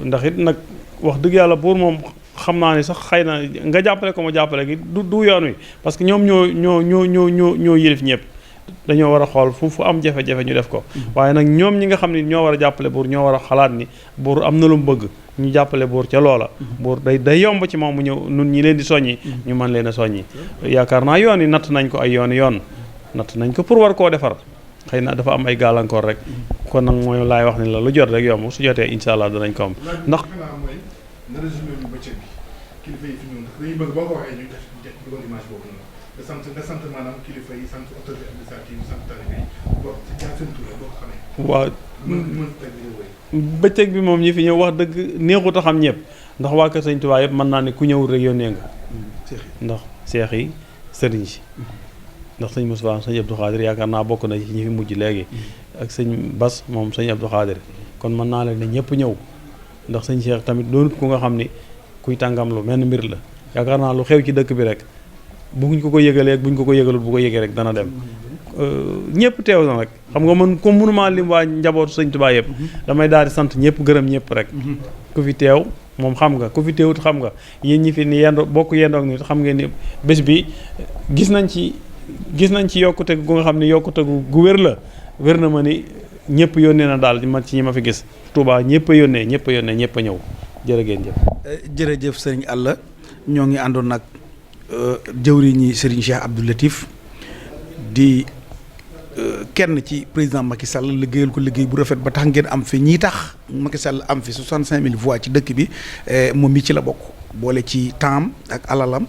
C: ndax it nag wax dëgg yàlla buur moom xam naa ni sax xëy na nga jàppale ko mu jàppale gi du yoon wi parce que ñoom ñoo yilif ñëpp dañoo war a xool fu am jafe-jafe ñu def ko waaye nag ñoom ñi nga xam ne ñoo war a jàppale buur ñoo war a xalaat ni buur am na lu mu bëgg ñu jàppale buur ca loola buur day yomb ci moom mu ñëw nun ñi leen di soññi ñu mën leen a soññi yaakaar naa yoon yi natt nañ ko ay yoon natt nañ ko pour war koo defar xëy na dafa am ay gàllankoor rek kon nag mooy laay wax ni la lu jot rek yomb su jotee incha allah danañ ko am ndax
H: kilifa yi fi ñëw ndax dañuy bëgg boo ko waxee ñu def dugal image boobu noonu nga sant maanaam kilifa yi sant autorité administrative sant talibé yi boo ci jaar seen tur boo ko xamee.
C: waaw
H: mën teg di wéy.
C: bëccëg bi moom ñi fi ñëw wax dëgg neexut a xam ñëpp ndax waa Kër Sëñ Tuubaa yëpp mën naa ne ku ñëwul rek yónnee nga. ndax seex yi sëriñ si. ndax sëñ Moussa sëñ Abdou Khadir yaakaar naa bokk na ci ñi fi mujj léegi. ak sëñ Bas moom sëñ Abdou Khadir kon mën naa leen ne ñëpp ñëw ndax sëñ Cheikh tamit doonut ku nga xam ni kuy tàngam lu menn mbir la yaakaar naa lu xew ci dëkk bi rek buñ ko yëgalee ak buñ ko yëgalul bu ko yëgee rek dana dem ñëpp teew na rek xam nga man comme mënumaa lim waa njabootu sëñ Tuubaa yëpp damay daal di sant ñëpp gërëm ñëpp rek ku fi teew moom xam nga ku fi teewut xam nga yéen ñi fi ni yendo bokk yendoog ni xam ngeen ni bés bi gis nañ ci yokkute gu nga xam ne yokkute gu wér la wér na ma ni ñëpp yónnee na daal ma ci ñi ma fi gis Touba ñëpp a yónnee ñëpp a ñëw jërë ngeen jëf.
F: jërëjëf sëriñ Alla ñoo ngi àndoon nag jëwriñi sëriñ Cheikh Abdou Latif di kenn ci président Macky Sall liggéeyal ko liggéey bu rafet ba tax ngeen am fi ñii tax Macky Sall am fi 65000 voix ci dëkk bi moom mi ci la bokk boole ci temps ak alalam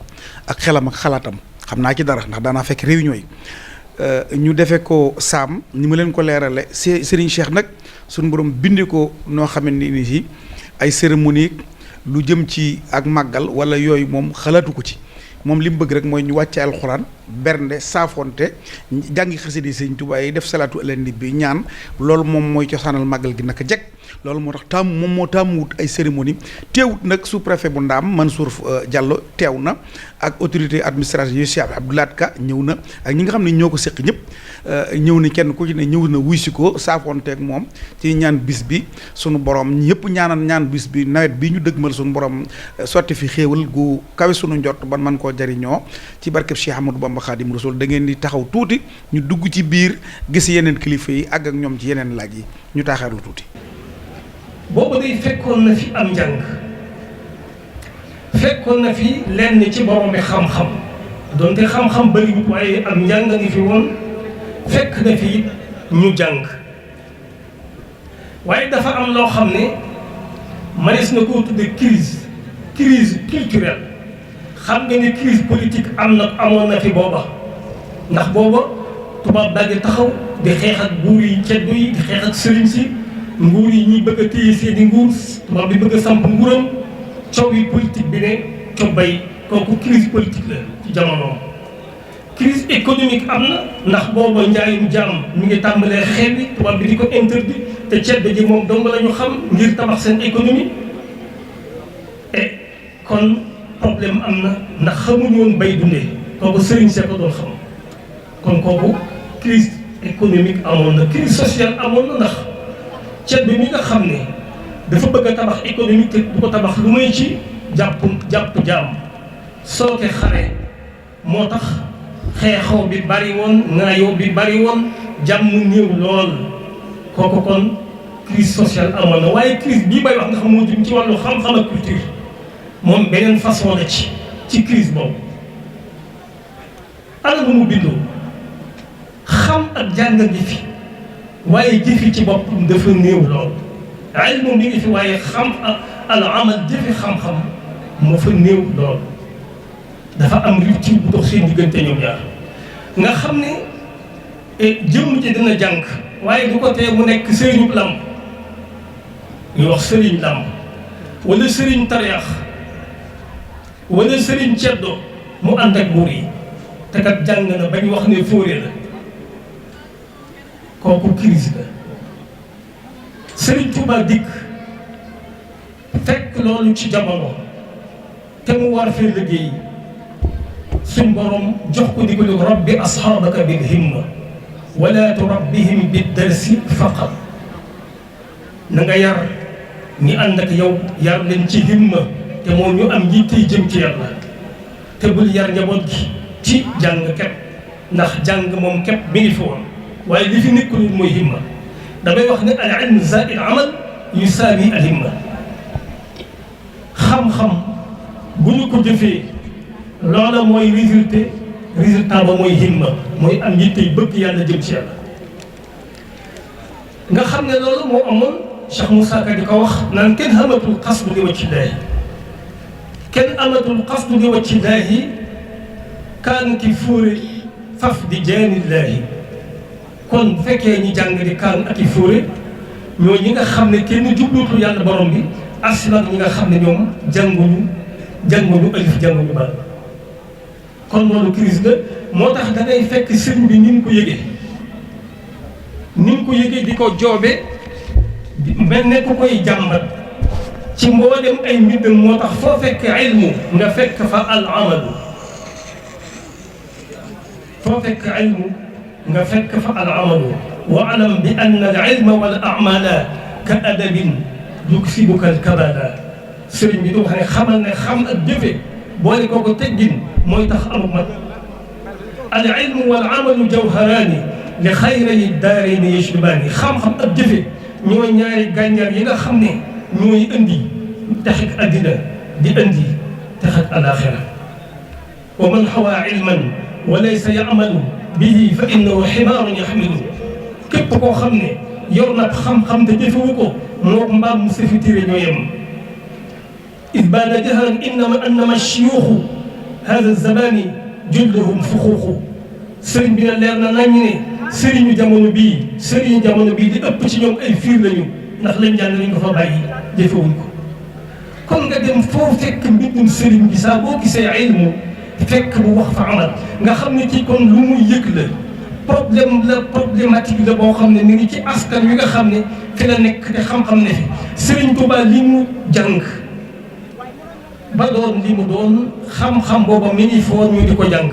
F: ak xelam ak xalaatam xam naa ci dara ndax daanaa fekk réunion yi. ñu defee ko saam ni ma leen ko leerale Serigne Cheikh nag suñu borom bindi ko noo xamante ni si ay cérémonie lu jëm ci ak màggal wala yooyu moom xalaatu ko ci moom li mu bëgg rek mooy ñu wàcce alxuraan bernde saafonte jàngi xasida yi Sëriñ Tuubaa yi def salaatu ala nabi bi ñaan loolu moom mooy cosaanal màggal gi naka jekk loolu moo tax moom moo taamuwut ay cérémonie teewut nag sous préfet bu Ndaam Mansour Diallo teew na ak autorité administrative yu Cheikh Abdoulaye Ka ñëw na ak ñi nga xam ne ñoo ko séq ñëpp ñëw ni kenn ku ci ne ñëw na wuy si ko saafonteeg moom ci ñaan bis bi sunu borom ñëpp ñaan bis bi nawet bi ñu dëgmal sunu borom sotti fi xéewal gu kawe sunu njort ban man koo jariñoo ci barkeb Cheikh Ahmadou Bamba Khadim Rasoul da ngeen di taxaw tuuti ñu dugg ci biir gis yeneen kilifa yi àgg ak ñoom ci yeneen laaj yi ñu taaxaarlu tuuti.
I: boobu day fekkoon na fi am njàng fekkoon na fi lenn ci boroomi xam-xam donte xam-xam bëriwut waaye am njàng ngi fi woon fekk na fi ñu jàng waaye dafa am loo xam ne manees na koo tudde crise culturelle xam nga ni crise politique amoon na fi booba ndax booba tubaab daal di taxaw di xeex ak buur yi ceddo yi di xeex ak sëriñ si nguur yi ñi bëgg a téye seeni nguur tubaab bi bëgg a samp nguuram coow yi politique bi ne cobbay kooku crise politique la ci jamonoom. crise économique am na ndax booba njaayum jaam mi ngi tàmbalee xew bi tubaab bi di ko interdit te ceddo ji moom dong la ñu xam ngir tabax seen économie et kon problème am na ndax xamuñu woon bay dundee kooku sëriñ see ko doon xam kon kooku crise économique amoon na crise sociale amoon na ndax ceeb bi mi nga xam ne dafa bëgg a tabax économique te du ko tabax lu may ci jàpp jaam sooke xare moo tax xeexoo bi bari woon ŋaayoo bi bari woon jàmm néew lool kooku kon crise sociale amoon na waaye crise bii bay wax nga xam moo jëm ci wàllu xam-xam ak culture moom beneen façon la ci crise boobu ana lu mu bindoo xam ak jàng ngi fi waaye jëfi ci boppam dafa néew lool ilmu mi ngi fi waaye xam al amal jëfi xam-xam moo fa néew lool dafa am rupture bu dox seen diggante ñoom ñaar nga xam ne jëmm ji dina jàng waaye du ko tee mu nekk sëriñu làmb ñu wax sëriñ làmb wala sëriñ tariyaax wala sëriñ ceddo mu ànd ak buur yi te kat jàng na bañ wax ne fóore la kooku crise la Sëriñ Tuuba dikk fekk loolu ci jamono te mu war fee liggéey suñ borom jox ko ndigalu rabbi asxaabaka bil himma wala turabbihim bid darsi faqat na nga yar ñi ànd ak yow yar leen ci himma te moo ñu am yittey jëm ci yàlla te bul yar njaboot gi ci jàng képp ndax jàng moom képp mi ngi fi woon waaye li fi nekkul mooy himma damay wax ne al ilm zaid amal yusaawi al himma xam-xam bu ñu ko jëfee loola mooy résultat ba mooy himma mooy am yittey bëgg yàlla jëm ci yàlla nga xam ne loolu moo amoon Cheikh Moussa Ka di ko wax naan kenn xamatul xas bu li wacci day kenn amatul qasdu li wajhillaahi kaan ki fóore faf di jaanillaahi kon bu fekkee ñi jàng di kaan ak i fóore ñoo ñi nga xam ne kenn jubluutul yàlla borom bi aslan ñi nga xam ne ñoom jànguñu alif jànguñu ba kon loolu crise la moo tax da ngay fekk sëriñ bi ni mu ko yëgee di ko joobe mel ne ku koy jàmbat ci mboolem ay mbindam moo tax foo fekk ilmu nga fekk fa al amalu foo fekk ilmu nga fekk fa al amalu wa alam bi anna al ilma wal amala ka adabin yuksibuka al kabala sëriñ bi du wax ne xamal ne xam ak jëfe boole kooku teggin mooy tax amu mat al ilmu wal amalu jawharaani li xayri daarayni yashbaani xam-xam ak jëfe ñooy ñaari gànjar yi nga xam ne ñooy indi texeg addina di indi texeg alaxira wa man xawaa ilman wa laysa yamalu bihi fa innahu ximaarun yaxmilu képp koo xam ne yor na xam-xam te jëfewu ko moo mbaam mu safitire ñoo yem id baana jahran annama shiyuuxu hada zamani julluhum fuxuuxu sëriñ bi ne leer na nañ ne sëriñu jamono bii di ëpp ci ñoom ay fiir lañu ndax lañ jàng lañ ko fa bàyyi jëfewuñ ko kon nga dem foo fekk mbindum sëriñ bi saa boo gisee ilmu fekk bu wax fa amal nga xam ne ci kon lu muy yëg la problématique la boo xam ne mi ngi ci askan wi nga xam ne fi la nekk te xam-xam ne fi sëriñ Tuubaa li mu jàng ba doon li mu doon xam-xam booba mi ngi foon ñu di ko jàng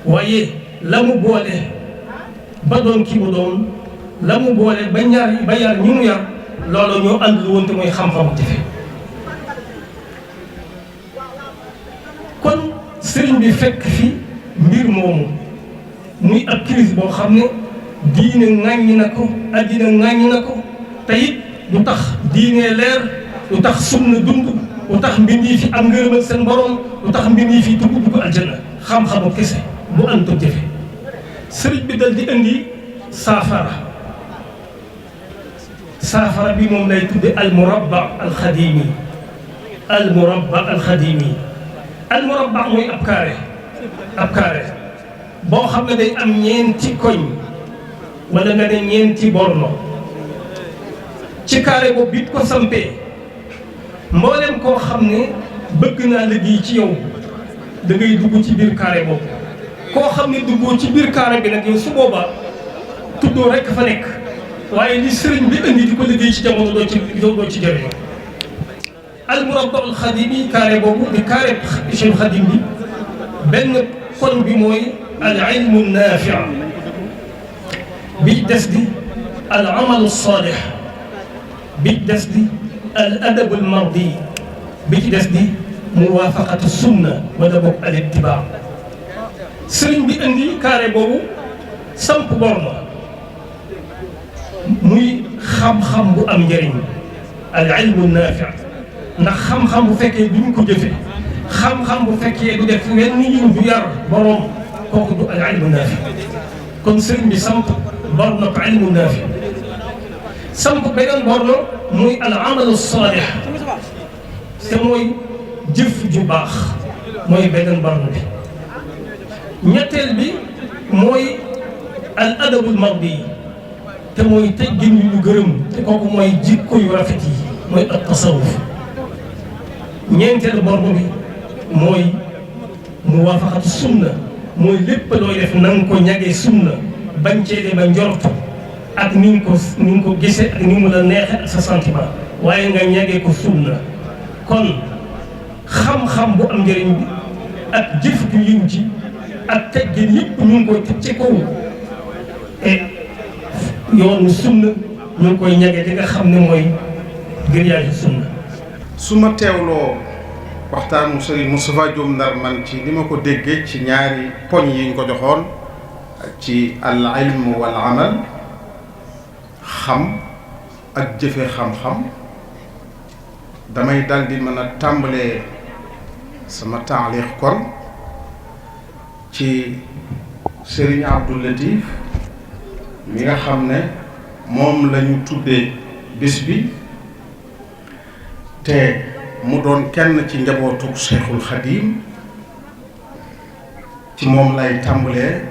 I: waaye la mu boole ba doon kii mu doon la mu boole ba yar ñi mu yar loolu ñoo ànd lu woon te mooy xam-xamu jëfe kon sëriñ bi fekk fi mbir moomu muy ab crise boo xam ne diine ŋàññi na ko addina ŋàññi na ko te it du tax diine leer du tax sunna dund du tax mbind yi fi am ngërëmal seen borom du tax mbind yi fi dugg aljanna xam-xamu kese bu ànd ak jëfe sëriñ bi dal di indi saafara bi moom lay tudde almurabba alxadimi almurabba mooy ab carré boo xam ne day am ñeenti koñ wala nga ne ñeenti borno ci carré boobu bit ko sampee mboolem koo xam ne bëgg naa liggéey ci yow da ngay dugg ci biir carré boobu koo xam ne duggoo ci biir carré bi nag yow su boobaa tuddoo rekk fa nekk waaye li sëriñ bi indi di ko liggéey ci jamono doo ci jëriñoo almurabba alxadimi carré boobu di carré Cheikh Xadim bi benn koñ bi mooy al ilmu naafi bi des di al amalu saalih bi des di al adabu al mardi bi ci des di muwaafaqatu sunna wala boog al ittibaa sëriñ bi indi carré boobu samp borma muy xam-xam bu am njëriñ al ilmu naafi ndax xam-xam bu fekkee duñ ko jëfe xam-xam bu fekkee du def wenn yiw du yar borom kooku du al ilmu naafi kon sëriñ bi samp borno ko ilmu naafi samp beneen borno muy al amalu saalih te mooy jëf ju baax mooy beneen borno bi ñetteel bi mooy al adabul mardi te mooy teggin yu ñu gërëm te kooku mooy jikko yu rafet yi mooy at tasawuf ñeenteel borno bi mooy muwaafaqatu sunna mooy lépp looy def na nga ko ñagee sunna bañ cee dem a njortu ak ni nga ko gisee ak ni mu la neexee ak sa sentiment waaye nga ñagee ko sunna kon xam-xam bu am njëriñ bi ak jëf ju yiw ji ak teggin yëpp ñu ngi koy teg ci kaw et yoonu sunna ñu ngi koy ñagee li nga xam ne mooy grillage sunna.
J: su ma teewloo waxtaanu Serigne Moustapha Diop Ndar man ci ni ma ko déggee ci ñaari poñ yi ñu ko joxoon ci al ilm wal amal xam ak jëfe xam-xam damay dal di mën a tàmbalee sama taaliix kon ci Serigne Abdou Latif mi nga xam ne moom la ñu tuddee bis bi te mu doon kenn ci njabootu Cheikhul Khadim ci moom lay tàmbalee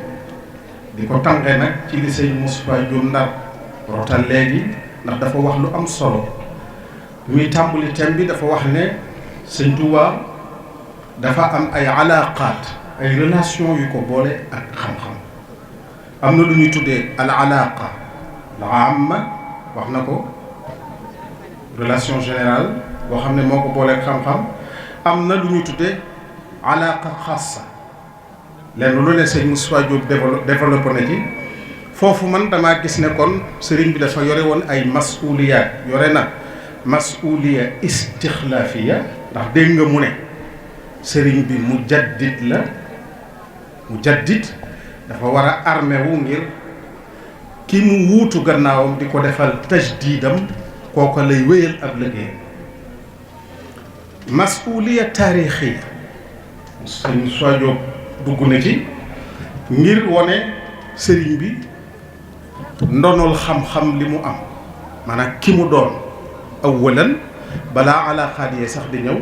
J: di ko tànqee nag ci li sëñ Moustapha Diom Ndar rotal léegi ndax dafa wax lu am solo muy tàmbali thème bi dafa wax ne sëñ Touba dafa am ay alaqaat ay relation yu ko boole ak xam-xam am na lu ñuy tuddee al alaqa al amma wax na ko relation générale boo xam ne moo ko boole ak xam-xam am na lu ñuy tuddee alaqa xassa lenn lu ne sëñ Moustapha Diop développé na ci foofu man damaa gis ne kon sëriñ bi dafa yore woon ay masuliyaat yore na masuliya istixlaafiya ndax dégg nga mu ne sëriñ bi mujaddid la mujaddid dafa war a armé wu ngir ki mu wuutu gannaawam di ko defal tajdiidam kooka lay wéyal ab liggéey masuliya taarixiya sëñ Moustapha Diop dugg na ci ngir wone sëriñ bi ndonol xam-xam li mu am maanaam ki mu doon awalan balaa alaaxaat yee sax di ñëw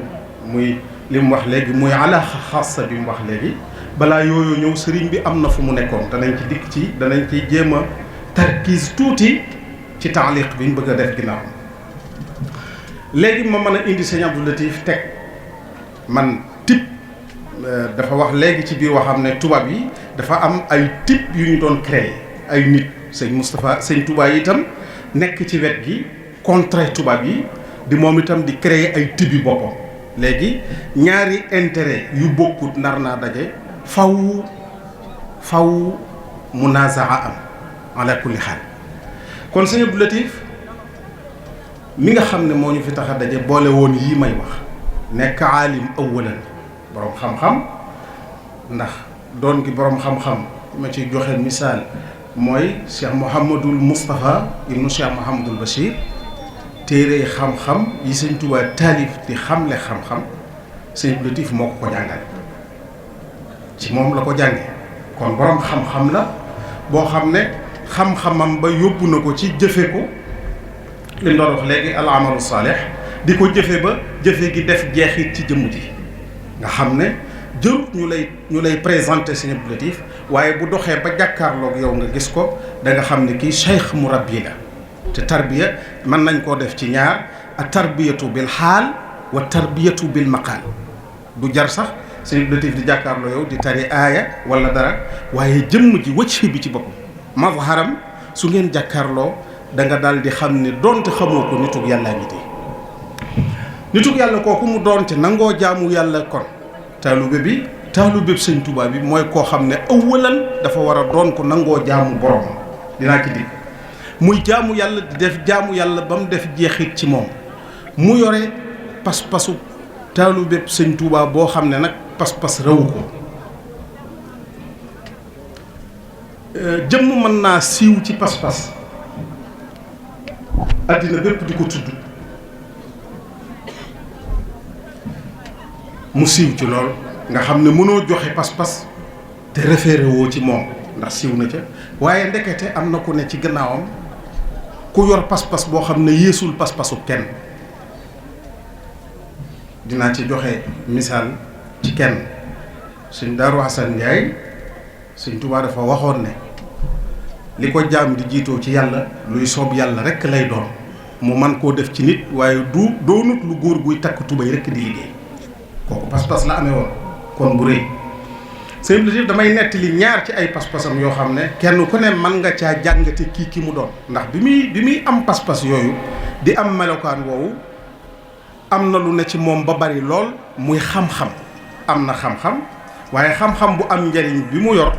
J: muy li mu wax léegi muy alaaxa xaasa bi mu wax léegi balaa yooyu ñëw sëriñ bi am na fu mu nekkoon danañ ci dikk ci danañ ci jéem a tarkiis tuuti ci taaliq bi ñu bëgg a def ginnaaw léegi ma mën a indi sëñ Abdou Latif teg man type dafa wax léegi ci biir waxam ne tubaab yi dafa am ay type yu ñu doon créer ay nit sëñ Moustapha sëñ Touba yi itam nekk ci wet gi contre tubaab yi di moom itam di créer ay type yu boppam léegi ñaari intérêt yu bokkut nar naa daje faw munazaa am ala kulli xaal kon sëñ Abdou Latif mi nga xam ne moo ñu fi tax a daje boole woon yii may wax nekk aalim awalan boroom xam-xam ndax doon gi boroom xam-xam ma ci joxe misaal mooy Cheikh Mouhamadul Moustapha ibnu Cheikh Mouhamadul Bachir téere xam-xam yi sëñ Tuubaa taalif di xamle xam-xam sëñ Abdou Latif moo ko jàngal ci moom la ko jànge kon boroom xam-xam la boo xam ne xam-xamam ba yóbbu na ko ci jëfe ko li doon wax léegi al amalu saalih di ko jëfe ba jëfe gi def jeexit ci jëmm ji nga xam ne jërut ñu lay présenté sëñ Abdou Latif waaye bu doxee ba jàkkaarloog yow nga gis ko da nga xam ne kii cheikh murabbi la te tarbiya mën nañ koo def ci ñaar a tarbiyatu bil xaal wa tarbiyatu bil maqaal du jar sax sëñ Abdou Latif di jàkkaarloo yow di tari aaya wala dara waaye jëmm ji wëcc bi ci boppam mazharam su ngeen jàkkaarloo da nga daal di xam ne doonte xamoo ko nitug yàllaa ngi tey nitug yàlla kooku mu doon te nangoo jaamu yàlla kon taalube sëñ Tuubaa bi mooy koo xam ne awalan dafa war a doon ko nangoo jaamu borom dinaa ci dikk muy jaamu yàlla di def jaamu yàlla ba mu def jeexit ci moom mu yore pas-pasu taalube sëñ Tuubaa boo xam ne nag pas-pas rawu ko jëmm mën naa siiw ci pas-pas àddina bépp di ko tudd mu siiw ci lool nga xam ne mënoo joxe pas-pas te référé woo ci moom ndax siiw na ca waaye ndekete am na ku ne ci gannaawam ku yor pas-pas boo xam ne yéesul pas-pasu kenn dinaa ci joxe misaal ci kenn sëñ Daaru Hasan Njaay sëñ Tuubaa dafa waxoon ne li ko jaam di jiitoo ci yàlla luy soob yàlla rekk lay doon mu man koo def ci nit waaye doonut lu góor guy takk tubay rekk di liggéey kooku pas-pas la amee woon kon bu rëy sëñ Abdou Latif damay nettali ñaar ci ay pas-pasam yoo xam ne kenn ku ne mën nga caa jàngate ki mu doon ndax bi muy am pas-pas yooyu di am melokaan woowu am na lu ne ci moom ba bari lool muy xam-xam am na xam-xam waaye xam-xam bu am njariñ bi mu yor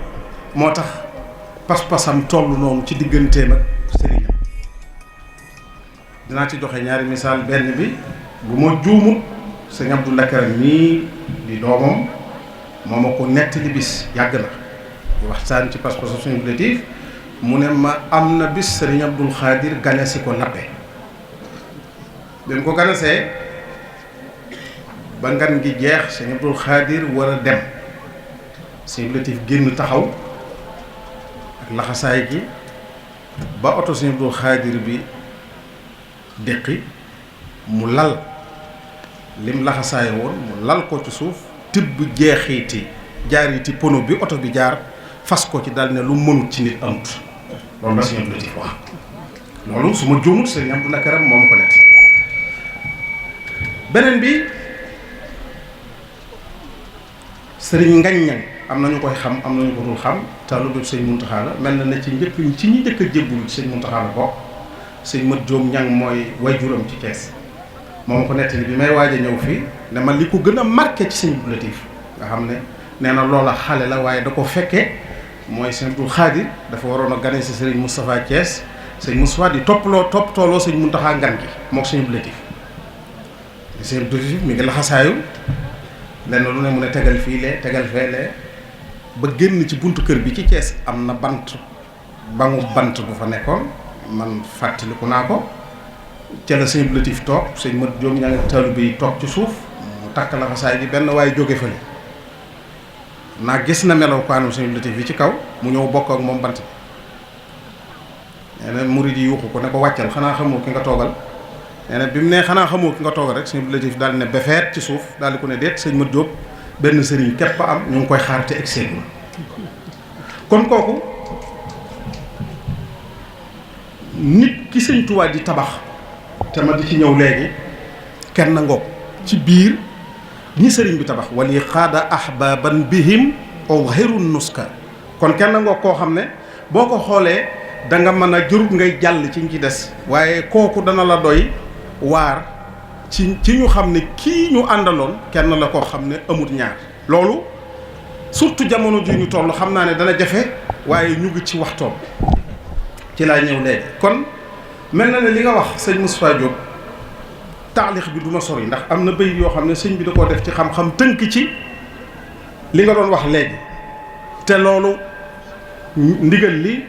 J: moo tax pas-pasam toll noonu ci digganteem ak sëriñam dinaa ci joxe ñaari misaal benn bi bu ma juumut sëñ Abdou Lakram mii di doomam moo ma ko nettali bis yàgg na waxtaan ci pas-pasu sëñ Abdou Latif mu ne ma am na bis sëriñ Abdul Xaadir ganesi ko lappe bi mu ko ganesee ba ngan gi jeex sëñ Abdul Xaadir war a dem sëñ Abdou Latif génn taxaw ak laxasaay gi ba oto sëñ Abdul Xaadir bi déqi mu lal lim laxasaaye woon mu lal ko ci suuf tibb jeexiti jaariti pono bi oto bi jaar fas ko ci daal ne lu mënut ci nit amut loolu la Sëñ Abdou Latif wax loolu su ma juumut Sëñ Abdou Lakaram moo ma ko nett beneen bi sëriñ Ngañ am na ñu koy xam am na ñu ko dul xam taalibe Sëñ Muntaxa la mel na ne ci njëkk ci ñi njëkk a jébbul Sëñ Muntaxa la bokk sëñ Mat Joom Ñang mooy waajuram ci Cees moo ma ko nettali bi may waaj a ñëw fii ne man li ko gën a marqué ci Sëñ Abdou Latif nga xam ne nee na loola xale la waaye da ko fekkee mooy Sëñ Abdou Xaadir dafa waroon a gane si sëriñ Moustapha Thiès sëñ Moustapha di toppatooloo Sëñ Muntaxa ngan gi mook Sëñ Abdou Latif Sëñ Abdou Latif mi ngi laxasaayu lenn lu ne mu ne tegal fii lee tegal fee lee ba génn ci buntu kër bi ci Thiès am na bant bant bu fa nekkoon man fàttaliku naa ko ca la Sëñ Abdou Latif toog sëñ Mat Joom ña nga taalibe yi toog ci suuf mu takk laxasaay gi benn waaye jóge fële naa gis na melaw kaanum Sëñ Abdou Latif yi ci kaw mu ñëw bokk ak moom bant bi nee na murid yi yuuxu ko ne ko wàccal xanaa xamoo ki nga toogal nee na bi mu ne xanaa xamoo ki nga toogal rek Sëñ Abdou Latif daal ne befeet ci suuf daal di ko ne déet sëñ Mat Jóob benn sëriñ képp a am ñu ngi koy xaar te egseegul kon kooku nit ki Sëñ Tuubaa di tabax te ma di ci ñëw léegi kenn ngoog ci biir ñi sëriñ bi tabax wali xaada ahbaban bihim awhiru nuska kon kenn ngoog koo xam ne boo ko xoolee da nga mën a jërut ngay jàll ci ñi ci des waaye kooku dana la doy waar ci ñu xam ne kii ñu àndaloon kenn la koo xam ne amut ñaar loolu surtout jamono ji ñu toll xam naa ne dana jafe waaye ñu ngi ci waxtoom ci laa ñëw léegi kon mel na ne li nga wax sëñ Moustapha Diop taalix bi du ma sori ndax am na bayit yoo xam ne sëñ bi da koo def ci xam-xam tënk ci li nga doon wax léegi te loolu ndigal li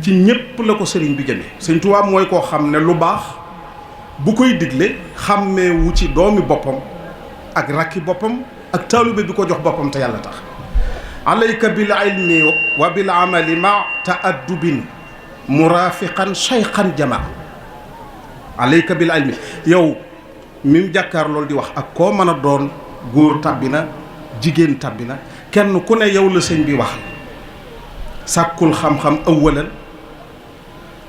J: ci ñépp la ko sëriñ bi jëmee Sëñ Tuubaa mooy koo xam ne lu baax bu koy digle xàmmee wu ci doomi boppam ak rakki boppam ak taalibe bi ko jox boppam te yàlla tax alayka bil ilmi wa bil amali ma ta'addubin murafiqan shaykhan jamaa alayka bil ilmi yow mi mu jàkkaar loolu di wax ak koo mën a doon góor tàbbi na jigéen tàbbi na kenn ku ne yow la sëñ bi wax sàkkul xam-xam ëwwalan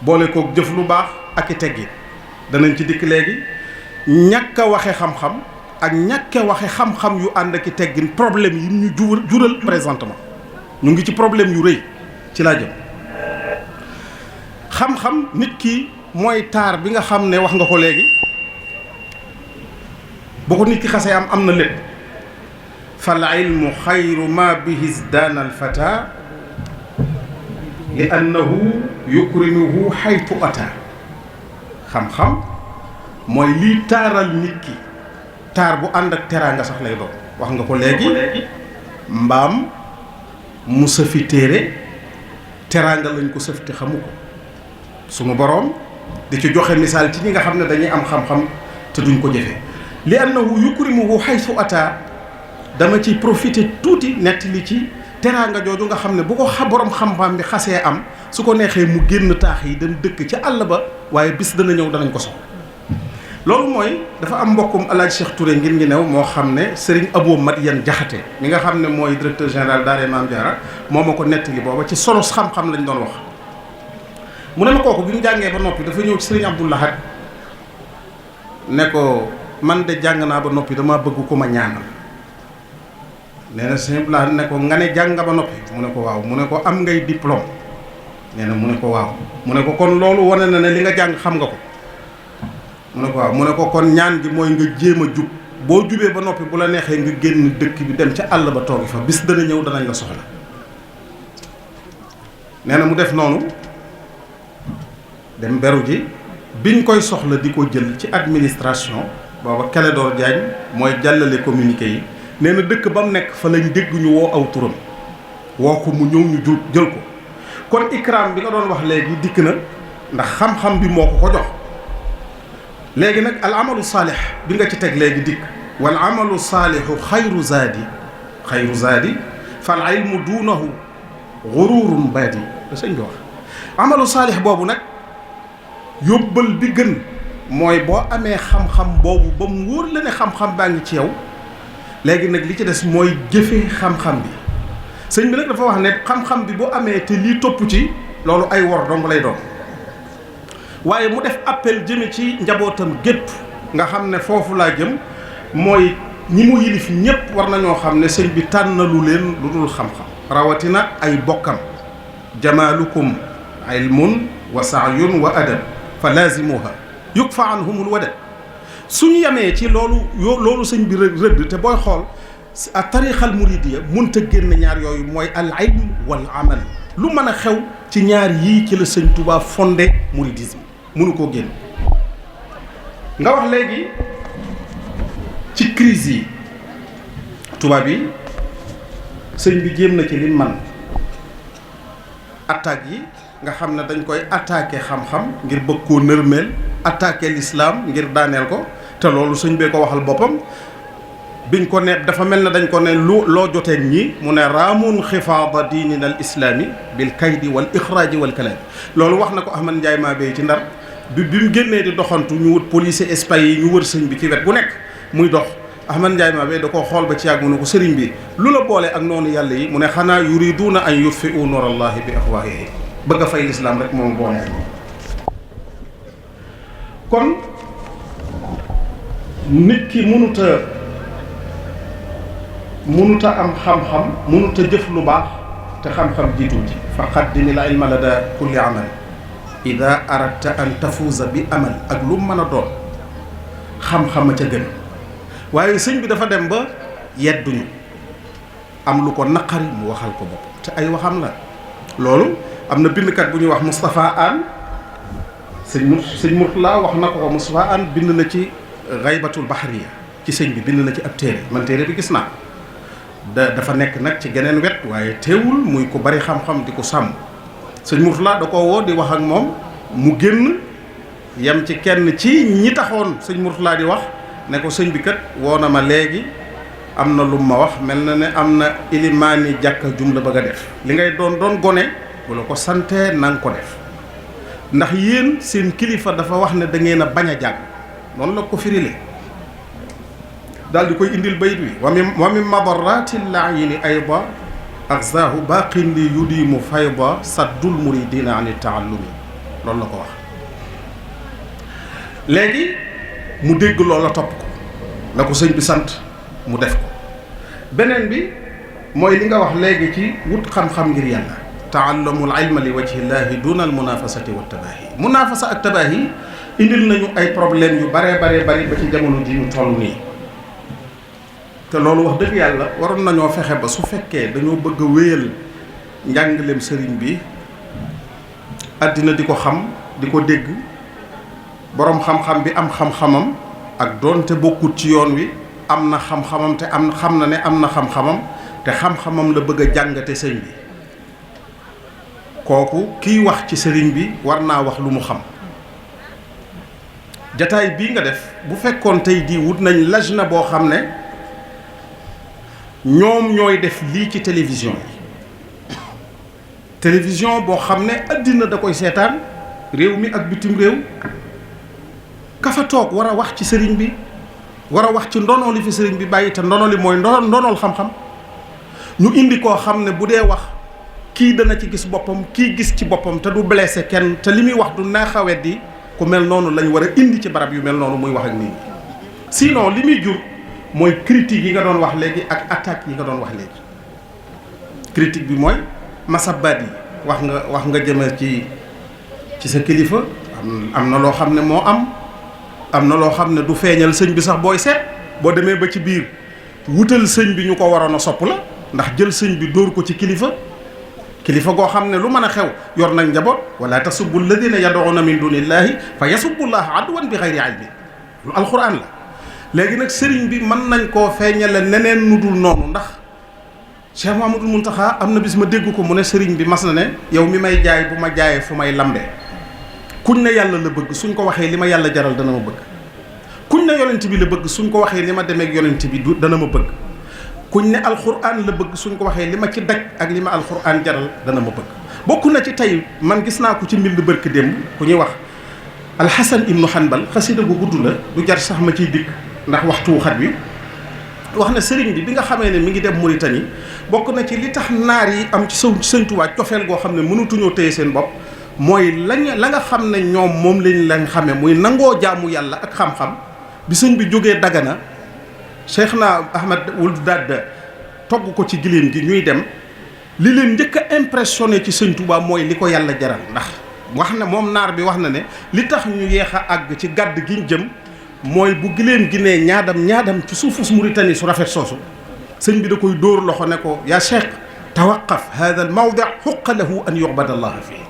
J: boole kook jëf lu baax ak i teggin danañ ci dikk léegi ñàkk a waxe xam-xam ak ñàkk a waxe xam-xam yu ànd ak i teggin problème yi ñu jural présentement ñu ngi ci problème yu rëy ci laa jëm xam-xam nit ki mooy taar bi nga xam ne wax nga ko léegi boo ko nit ki xasee am na lépp fal ilmu xayru ma bihi isdaana al fata li annahu yukrimuhu xaytu ata xam-xam mooy lii taaral nit ki taar bu ànd ak teraanga sax lay doon wax nga ko léegi mbaam mu sëfi téere teraanga lañ ko sëf te xamu ko sunu boroom di ci joxe misaal ci ñi nga xam ne dañuy am xam-xam te duñ ko jëfee li annahu yukrimuhu xaytu ata dama ci profité tuuti nett li ci teraanga jooju nga xam ne bu ko borom xam-xam bi xasee am su ko neexee mu génn taax yi dem dëkk ci àll ba waaye bis dana ñëw danañ ko soxla loolu mooy dafa am mbokkum El Hadj Cheikh Touré ngir ngi new moo xam ne Serigne Abou Madiane Jaxate mi nga xam ne mooy directeur général Daara Maam Jaara moo ma ko nettali booba ci solos xam-xam lañ doon wax mu ne ma kooku bi mu jàngee ba noppi dafa ñëw ci Serigne Abdou Lahad ne ko man de jàng naa ba noppi dama bëgg ku ma ñaanal nee na Serigne Abdou Lahad ne ko nga ne jàng nga ba noppi mu ne ko waaw mu ne ko am ngay diplôme nee na mu ne ko waaw mu ne ko kon loolu wane na ne li nga jàng xam nga ko mu ne ko waaw mu ne ko kon ñaan gi mooy nga jéem a jub boo jubee ba noppi bu la neexee nga génn dëkk bi dem ca àll ba toogi fa bis dana ñëw danañ la soxla nee na mu def noonu dem beru ji biñ koy soxla di ko jël ci administration booba Clédor Diagne mooy jàllale communiqué yi nee na dëkk ba mu nekk fa lañ dégg ñu woo aw turam woo ko mu ñëw ñu jël ko kon ikram bi nga doon wax léegi dikk na ndax xam-xam bi moo ko jox léegi nag al amalu saalih bi nga ci teg léegi dikk wal amalu saalihu xayru zaadi fal ilmu duunahu gururun baadi da sëñ bi wax amalu saalih boobu nag yóbbal bi gën mooy boo amee xam-xam boobu ba mu wóor la ne xam-xam baa ngi ci yow léegi nag li ci des mooy jëfe xam-xam bi sëñ bi nag dafa wax ne xam-xam bi bu amee te lii topp ci loolu ay wor dong lay doon waaye mu def appel jëme ci njabootam gépp nga xam ne foofu laa jëm mooy ñi mu yilif ñépp war nañoo xam ne sëñ bi tànnalu leen lu dul xam-xam rawatina ay bokkam jamaalukum ilmun wa saayun wa adab fa laazimuha yukfa anhumul wadab suñu yemee ci loolu sëñ bi rëdd te booy xool a tariixal muridiya mënta génn ñaar yooyu mooy al ilm wal amal lu mën a xew ci ñaar yii ci la sëñ Touba fondé mouridisme mënu koo génn nga wax léegi ci crise yi tubaab yi sëñ bi jéem na ci li man attaques yi nga xam ne dañ koy attaqué xam-xam ngir bëgg koo nërmeel attaqué l'islam ngir daaneel ko te loolu sëñ bee ko waxal boppam biñ ko ne dafa mel ne dañ ko ne loo joteen ñi mu ne raamun xifaada diinina al islaami bil kaydi wal ixraaji wal kalaami loolu wax na ko Ahmad Ndiaye maa bay ci Ndar bi mu génnee di doxantu ñu wut policier espagnol yi ñu wër sëñ bi ci wet bu nekk muy dox Ahmad Ndiaye maa bay da koo xool ba ci yàgg mu ne ko sëriñ bi lu la boole ak noonu yàlla yi mu ne xanaa yuriduuna an yutfiu nuurallahi bi afwaahihim bëgg a fay lislaam rek moom boole kon nit ki mënuta am xam-xam mënuta jëf lu baax te xam-xam jiitu ci fa qaddimil ilma lada kulli amal ida aradta an tafuuza bi amal ak lu mën a doon xam-xam a ca gën waaye sëñ bi dafa dem ba yedduñu am lu ko naqari mu waxal ko bopp te ay waxam la loolu am na bindkat bu ñuy wax Moustapha Anne sëñ Mourtala wax na ko Moustapha Anne bind na ci Ghaybatul Bahriya ci sëñ bi bind na ci ab téere man téere bi gis naa dafa nekk nag ci geneen wet waaye teewul muy ko bari xam-xam di ko sàmm sëñ Mourtala da ko woo di wax ak moom mu génn yem ci kenn ci ñi taxoon sëñ Mourtala di wax ne ko sëñ bi kat woo na ma léegi am na lu ma wax mel na ne am na ilimaani jàkka jum la bëgg a def li ngay doon gone bu la ko santee na nga ko def ndax yéen seen kilifa dafa wax ne da ngeen a bañ a jàng noonu la ko firile daal di koy indil bayit wi wa min madarrati llaayini ayda axzaahu baqin li yudimu fayda saddul muridina an taallumi loolu la ko wax léegi mu dégg loola topp ko la ko sëñ bi sant mu def ko beneen bi mooy li nga wax léegi ci wut xam-xam ngir yàlla taallamul ilma li wajhi llahi duna al munafasati wa tabaahi munafasa ak tabaahi indil nañu ay problème yu bare bari ba ci jamono ji ñu toll nii te loolu wax dëgg yàlla waroon nañoo fexe ba su fekkee dañoo bëgg a wéyal njàngaleem sëriñ bi àddina di ko xam di ko dégg boroom xam-xam bi am xam-xamam ak doonte bokkut ci yoon wi am na xam-xamam te xam na ne am na xam-xamam te xam-xamam la bëgg a jàngate sëñ bi kooku kiy wax ci sëriñ bi war naa wax lu mu xam jataay bii nga def bu fekkoon tey jii wut nañ lajna boo xam ne ñoom ñooy def lii ci télévision yi télévision boo xam ne àddina da koy seetaan réew mi ak bitim réew ka fa toog war a wax ci sëriñ bi war a wax ci ndono li fi sëriñ bi bàyyi te ndono li mooy ndonool xam-xam ñu indi koo xam ne bu dee wax kii dana ci gis boppam kii gis ci boppam te du blessé kenn te li muy wax du neex a weddi ku mel noonu lañ war a indi ci barab yu mel noonu muy wax ak nit ñi sinon li muy jur mooy critique yi nga doon wax léegi ak attaque yi nga doon wax léegi critique bi mooy masabaat yi wax nga jëme ci sa kilifa am na loo xam ne moo am na loo xam ne du feeñal sëñ bi sax booy seet boo demee ba ci biir wutal sëñ bi ñu ko waroon a sopp la ndax jël sëñ bi dóor ko ci kilifa goo xam ne lu mën a xew yor nag njaboot wala tasubbu alladina yad'una min dunillahi fa yasubbu llaha adwan bi xayri ilmi lu alquran la léegi nag sëriñ bi mën nañ koo feeñale neneen nu dul noonu ndax Cheikh Mouhamadoul Mountakha am na bis ma dégg ko mu ne sëriñ bi mas na ne yow mi may jaay bu ma jaayee fu may lambee kuñ ne yàlla la bëgg suñ ko waxee li ma yàlla jaral dana ma bëgg kuñ ne yonent bi la bëgg suñ ko waxee li ma demeek yonent bi dana ma bëgg kuñ ne alxuraan la bëgg suñ ko waxee li ma ci daj ak li ma alxuraan jaral dana ma bëgg bokk na ci tey man gis naa ko ci mbind bërki démb ku ñuy wax alxasan ibnu hanbal xasida gu gudd la du jar sax ma ciy dikk ndax waxtu xat wi wax na sëriñ bi nga xamee ne mi ngi dem Mauritanie bokk na ci li tax naar yi am ci Sëñ Tuubaa cofeel goo xam ne mënutuñoo téye seen bopp mooy la nga xam ne ñoom moom lañ xamee muy nangoo jaamu yàlla ak xam-xam bi sëñ bi jógee Dagana Cheikh na Ahmad Wuld Dadd togg ko ci giléem gi ñuy dem li leen njëkk a impressionné ci Sëñ Tuubaa mooy li ko yàlla jaral ndax wax na moom naar bi wax na ne li tax ñu yeex a àgg ci gàdd gi ñu jëm mooy bu giléem gi ne ñaadam ci suufus Mauritanie su rafet soosu sëñ bi da koy dóor loxo ne ko yaa cheikh tawaqaf hada al mawdi xuqa lahu an yu'bada allaha fii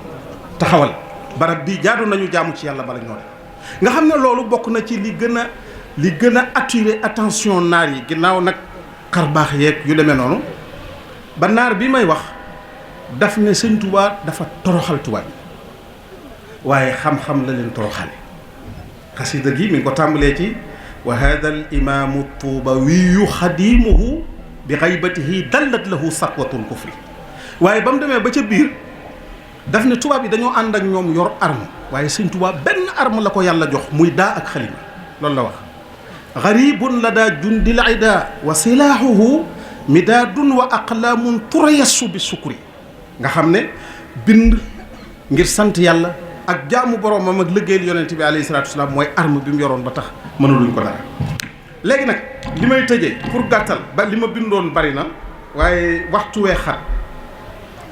J: taxawal barab bii jaadu nañu jaamu ci yàlla bala ñoo def nga xam ne loolu bokk na ci li gën a attirer attention naar yi ginnaaw nag xar baax yeeg yu demee noonu ba naar bi may wax daf ne Sëñ Tuubaa dafa toroxal tubaab yi waaye xam-xam la leen toroxale xasida gi mi ngi ko tàmbalee ci wa hada al imaamu tuubawiyu xadimuhu bi xaybatihi dallat lahu satwatul kufri waaye ba mu demee ba ca biir daf ne tubaab yi dañoo ànd ak ñoom yor arme waaye Sëñ Tuubaa benn arme la ko yàlla jox muy daa ak xalima loolu la wax garibun la daa jundil ida wa silaahuhu midaadun wa aqlaamun turayassu bi sukri nga xam ne bind ngir sant yàlla ak jaamu boromam ak liggéeyal yonent bi alayhi salaatu wasalaam mooy arme bi mu yoroon ba tax mënuluñ ko dara. léegi nag li may tëjee pour gàttal ba li ma bindoon bari na waaye waxtu wee xat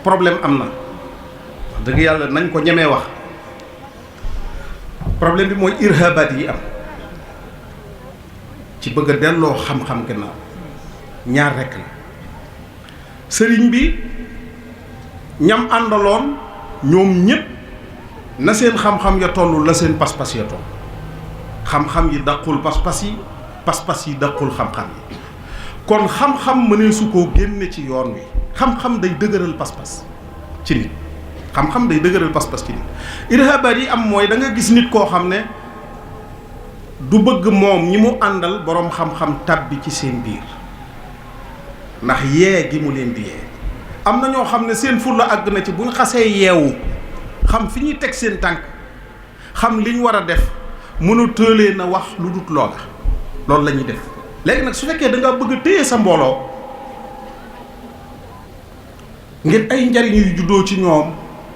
J: problème am na wax dëgg yàlla nañ ko ñemee wax problème bi mooy irhabaat yi am ci bëgg a delloo xam-xam gannaaw ñaar rekk la sëriñ bi ñam àndaloon ñoom ñépp na seen xam-xam ya toll la seen pas-pas ya toll xam-xam yi daqul pas-pas yi daqul xam-xam yi kon xam-xam mënee su koo génne ci yoon wi xam-xam day dëgëral pas-pas ci nit xam-xam day dëgëral pas-pas ci nit irhabaat yi am mooy da nga gis nit koo xam ne du bëgg moom ñi mu àndal boroom xam-xam tàbbi ci seen biir ndax yee gi mu leen di yee am na ñoo xam ne seen fulla àgg na ci bu ñu xasee yeewu xam fi ñuy teg seen tànk xam li ñu war a def mënu tëlee na wax lu dut loola loolu la ñuy def léegi nag su fekkee da nga bëgg a téye sa mbooloo ngir ay njariñ yu juddoo ci ñoom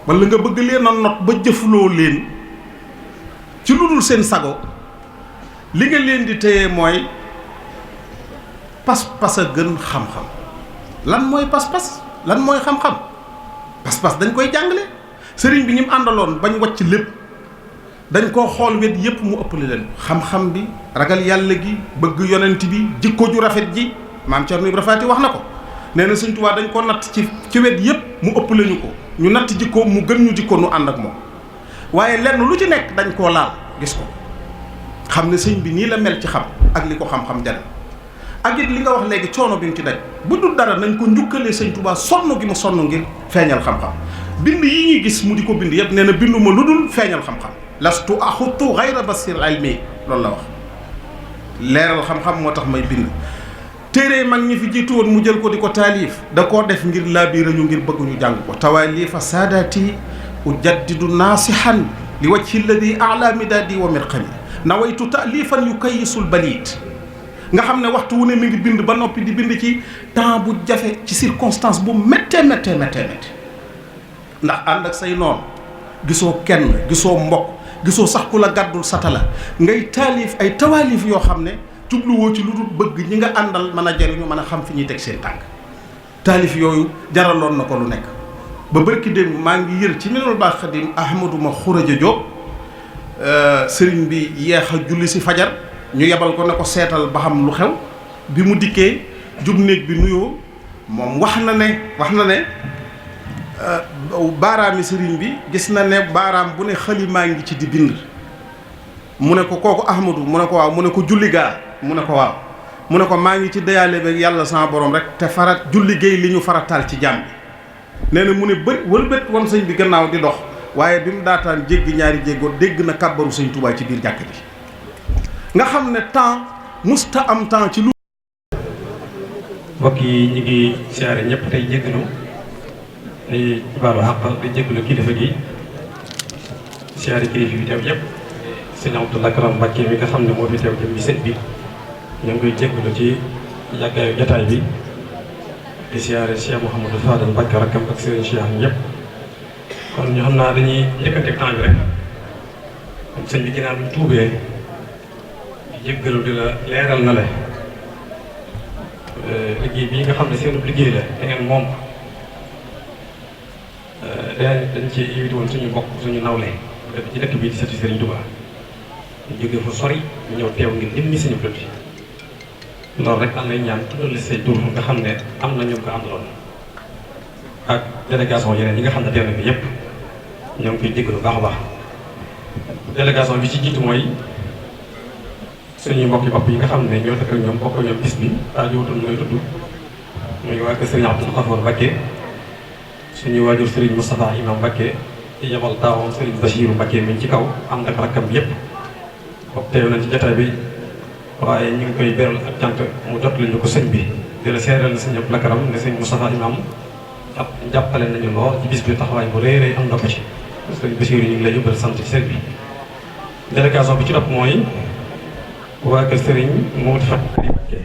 J: wala nga bëgg leen a not ba jëfloo leen ci lu dul seen sago li nga leen di téye mooy pas-pas a gën xam-xam lan mooy pas-pas lan mooy xam-xam pas-pas dañ koy jàngale sëriñ bi ñi mu àndaloon bañ wàcc lépp dañ koo xool wet yépp mu ëppale leen xam-xam bi ragal yàlla gi bëgg yonent bi jikko ju rafet ji maam Cerno Ibra Faati wax na ko nee na Sëñ Tuubaa dañ ko natt ci wet yépp mu ëppale ñu ko ñu natt jikko mu gën ñu jikko nu ànd ak moom waaye lenn lu ci nekk dañ koo laal gis ko xam ne sëñ bi nii la mel ci xam ak li ko xam-xam jariñ ak it li nga wax léegi coono bi mu ci daj bu dul dara nañ ko njukkalee Sëñ Tuubaa sonn gi mu sonn ngir feeñal xam-xam bind yi ñuy gis mu di ko bind yëpp nee na binduma lu dul feeñal xam-xam lastu axuttu xayra basir ilmi loolu la wax leeral xam-xam moo tax may bind téere mag ñi fi jiitu woon mu jël ko di ko taalif da koo def ngir laabiira ñu ngir bëgg ñu jàng ko tawaalifa saadaati ujaddidu naasihan li wajhi alladi ala midaadi wa mirqami nawaytu taalifan yukayisul baliit nga xam ne waxtu wu ne mi ngi bind ba noppi di bind ci temps bu jafe ci circonstance bu méttee ndax ànd ak say noonu gisoo kenn gisoo mbokk gisoo sax ku la gàddul satala ngay taalif ay tawaalif yoo xam ne jubluwoo ci lu dul bëgg ñi nga àndal mën a jariñu mën a xam fi ñuy teg seen tànk taalif yooyu jaraloon na ko lu nekk ba bërki démb maa ngi yër ci Minanul Baaxil Xadiim Ahmaduma Xuraja Jóob sëriñ bi yeex a julli si fajar ñu yebal ko ne ko seetal ba xam lu xew bi mu dikkee jub néeg bi nuyoo moom wax na ne baaraami sëriñ bi gis na ne baaraam bu ne xalimaa ngi ci di bind mu ne ko kooku Ahmadu mu ne ko waaw mu ne ko julli gaa mu ne ko waaw mu ne ko maa ngi ci dayaale beeg yàlla sama borom rek te farat julli géey li ñu farataal ci jàmm bi nee na mu ne bëri wëlbét wan sëñ bi gannaaw di dox waaye bi mu daataan jéggi ñaari jéggoo dégg na kàbbaru sëñ Tuubaa ci biir jàkk ji nga xam ne temps musta am temps ci lu
K: mbokk yi ñu ngi siyaare ñëpp tey jéggalu di baalu xaq di jéggalu kilifa gi siyaare kilifa yi teew yëpp sëñ Abdou Lakram Mbacke mi nga xam ne moo fi teew jëm ci sët bi ñu ngi koy jégalu ci yàggaayu jataay bi di siyaare Cheikh Mouhamadou Fadal Mbacke rakkam ak sëriñ Cheikh ñëpp kon ñu xam naa dañuy njëkkante temps bi rek kon sëñ bi ginnaaw ñu tuubee jéggalu di la leeral na le liggéey bii nga xam ne seenub liggéey la da ngeen moom dañ ci invité woon suñu mbokk suñu nawle dëkk ci dëkk bii di sëti Serigne Touba ñu jógee fa sori ñu ñëw teew ngir jëmmi suñu produit loolu rek am nañ ñaan tuddal li say tur nga xam ne am na ñu ko àndaloon ak délégation yeneen yi nga xam ne teew na fi yëpp ñoo ngi koy jéggalu baax a baax délégation bi ci jiitu mooy suñuy mbokki bopp yi nga xam ne ñoo dëkk ak ñoom bokk ak ñoom bis bi aajowutoon mooy tudd muy waa kër Serigne Abdou Khafour Mbacke suñu waajur Serigne Moustapha Imam Mbacke yebal taawam Serigne Bachirou Mbacke mi ci kaw am ak rakkam yëpp boobu teew nañ ci jotaay bi waaye ñu ngi koy beral ak cant mu jot lañu ko sëñ bi di la seeral na sëñ Abdou Lakram ne sëñ Moustapha Imam jàppale nañu lool ci bis bi taxawaay bu rëy rëy am na ko ci Serigne Bachirou ñu ngi lay yóbbal sant ci sëñ bi délégation bi ci topp mooy waa kër Serigne Modou Fati Xari Mbacke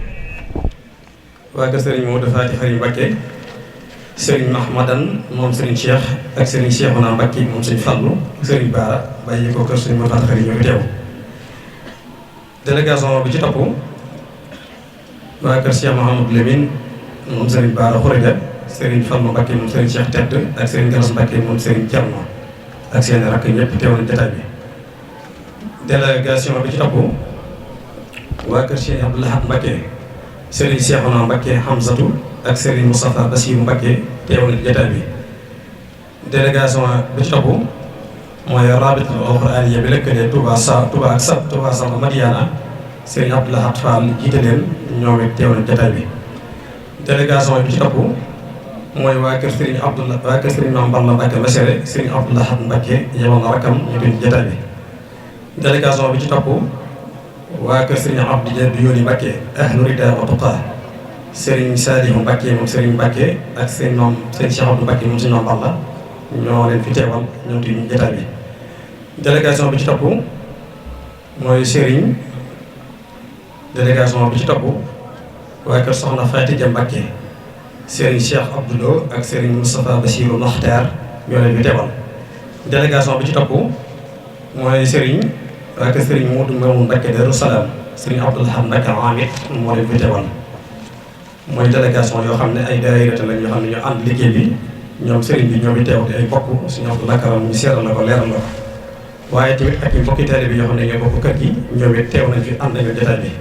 K: waa kër Serigne Modou Fati Xari Mbacke Serigne Mahmadan moom Serigne Cheikh ak Serigne Cheikhouna Mbacke moom Serigne Fallou Serigne Bara bàyyi ko kër Serigne Modou Fati Xari ñoo fi teew délégation bi ci topp waa kër Cheikh Mouhamadou Lamine moom Serigne Bara Khourida Serigne Fallou Mbacke moom Serigne Cheikh Tedd ak Serigne Galas Mbacke moom Serigne Thierno ak seen rakk ñëpp teew nañ jotaay bi délégation bi ci topp waa kër Cheikh Abdou Lahad Mbacke Serigne Cheikhouna Mbacke Hamzatou ak Serigne Moustapha Bassirou Mbacke teew na jotaay bi délégation bi ci topp mooy rabitul alxuraaniyya bi lëkkalee Touba ak Saba Madiana Serigne Abdou Lahad Fall jiite leen ñoom it teew na jotaay bi délégation bi ci topp mooy waa kër Serigne Mame Balla Mbacke Mesere Serigne Abdou Lahad Mbacke yebal na rakkam ñu tudd jotaay bi délégation bi ci topp waa kër Serigne Abdou Yoni Mbacke ahlu rida wa tuqa Serigne Salihu Mbacke moom Serigne Mbacke ak seen ñoom seen Cheikh Abdou Mbacke moom Serigne Mame Balla ñoo leen fi teewal ñoom ti ñu jotaay bi délégation bi ci topp mooy Serigne délégation bi ci topp waa kër Soxna Fatija Mbacke Serigne Cheikh Abdoulo ak Serigne Moustapha Bassirou Mokhtar ñoo leen fi teewal délégation bi ci topp mooy Serigne waa kër Serigne Modou Mamoun Mbacke Darou Salam Serigne Abdou Lahad Mbacke Amit moo leen fi teewal mooy délégation yoo xam ne ay daayira lañ yoo xam ne ñoo ànd liggéey bi ñoom Serigne bi ñoo fi teew di ay bokk suñu Abdou Lakram ñu seeral na ko leeral la ko waaye tamit ak ñu mbokki taalibe bi yoo xam ne ñoo bokk kër gi ñoom it teew nañ fi ànd nañu jotaay bi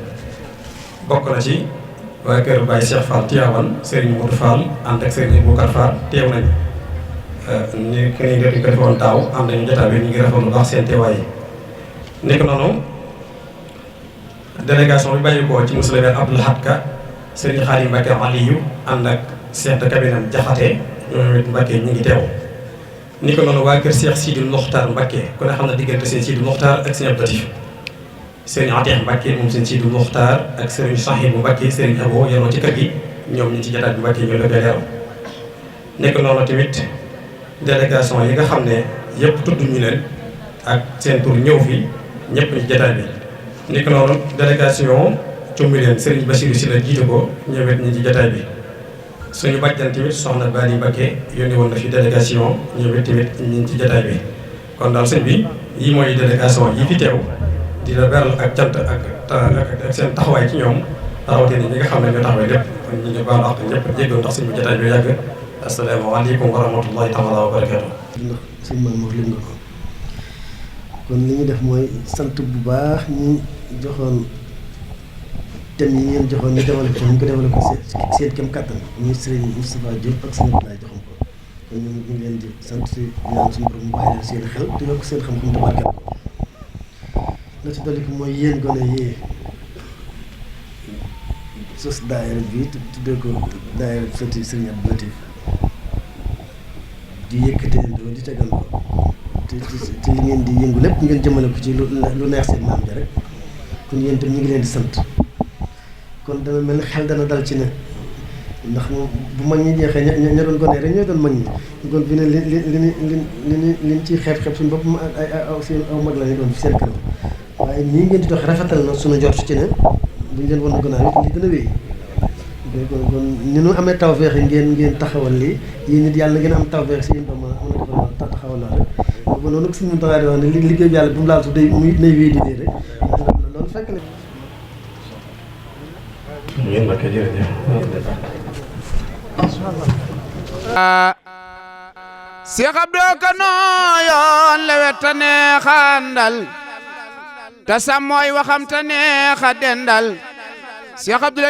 K: bokk na ci waa kër Baye Cheikh Fall Tivaouane Serigne Modou Fall ànd ak Serigne Boucar Fall teew nañ ñu ko defoon woon daaw ànd nañu jotaay bi ñu ngi rafetlu lu baax seen teewaay yi nekk noonu délégation bi bàyyi ko ci monsieur le maire Abdou Lahad Ka Serigne Khadim Mbacke Aliou ànd ak chef de cabinet Jaxate ñoom it Mbacke ñu ngi teew ni ko noonu waa kër Cheikh Sidou Mokhtar Mbacke ku ne xam na diggante seen Sidou Mokhtar ak seen Abdou Latif Serigne Atex Mbacke moom seen Sidou Mokhtar ak Serigne Sahibou Mbacke Serigne Abo yenoo ci kër gi ñoom ñu ngi ci jotaay bi Mbacke ñoo la koy leeral nekk noonu tamit délégation yi nga xam ne yëpp tudd ñu leen ak seen tur ñëw fi ñëpp ñu ci jotaay bi nekk noonu délégation cumbi leen Serigne Bassirou si la jiite ko ñëwet ñi ci jotaay bi suñu bàjjan tamit soxna Bali Mbacke yónni woon na fi délégation ñëwet tamit ñi ngi ci jotaay bi kon daal sëñ bi yi mooy délégation yi fi teew di la beral ak cant ak seen taxawaay ci ñoom rawatina ñi nga xam ne ñoo taxawee lépp kon ñu ñu baalu ak ñëpp jéggoon ndax suñu jotaay bi yàgg asalaamaaleykum wa rahmatullahi taala wa barakatu
L: ndax sëñ maam wax lim nga ko kon li ñu def mooy sant bu baax ñi joxoon thème yi ngeen joxoon ñu demale ko ñu ko demale ko seen kem kattan muy Serigne Moustapha Diop ak sëñ Abdoulaye joxoon ko kon ñu ngi leen di sant si ñaan suñu borom mu bàyyi leen seen xel te yokk seen xam-xam te barkeel ko la ci dolli ko mooy yéen gone yi sos daayira bi tuddee ko daayira sëti Serigne Abdou Latif di yëkkateendoo di tegandoo te li ngeen di yëngu lépp ngeen jëmale ko ci lu neex seen maam ja rek kon yéen tam ñu ngi leen di sant kon dana mel ni xel dana dal ci ne ndax moom bu mag ñi jeexee ña doon gone rek ñoo doon mag ñi kon fi ne li ciy xeeb suñu bopp ay aw mag la ñu doon fi seen kanam waaye nii ngeen di dox rafetal na suñu jot ci ne buñ leen wan gannaaw it li gën a wéy kon ni ñu amee tawfeex ngeen taxawal lii yéen nit yàlla na ngeen am tawfeex si yéen ba mën a taxawal la rek ba noonu nag suñu taxaw di wax ne liggéey bi yàlla bu mu laal su day muy nay wéy di wéy rek loolu fekk na
K: ngeen bakk jërëjëf
A: Cheikh Abdou Kano yoon lewet ta neexandal te sàmmooy waxam ta neexa dendal Cheikh Abdou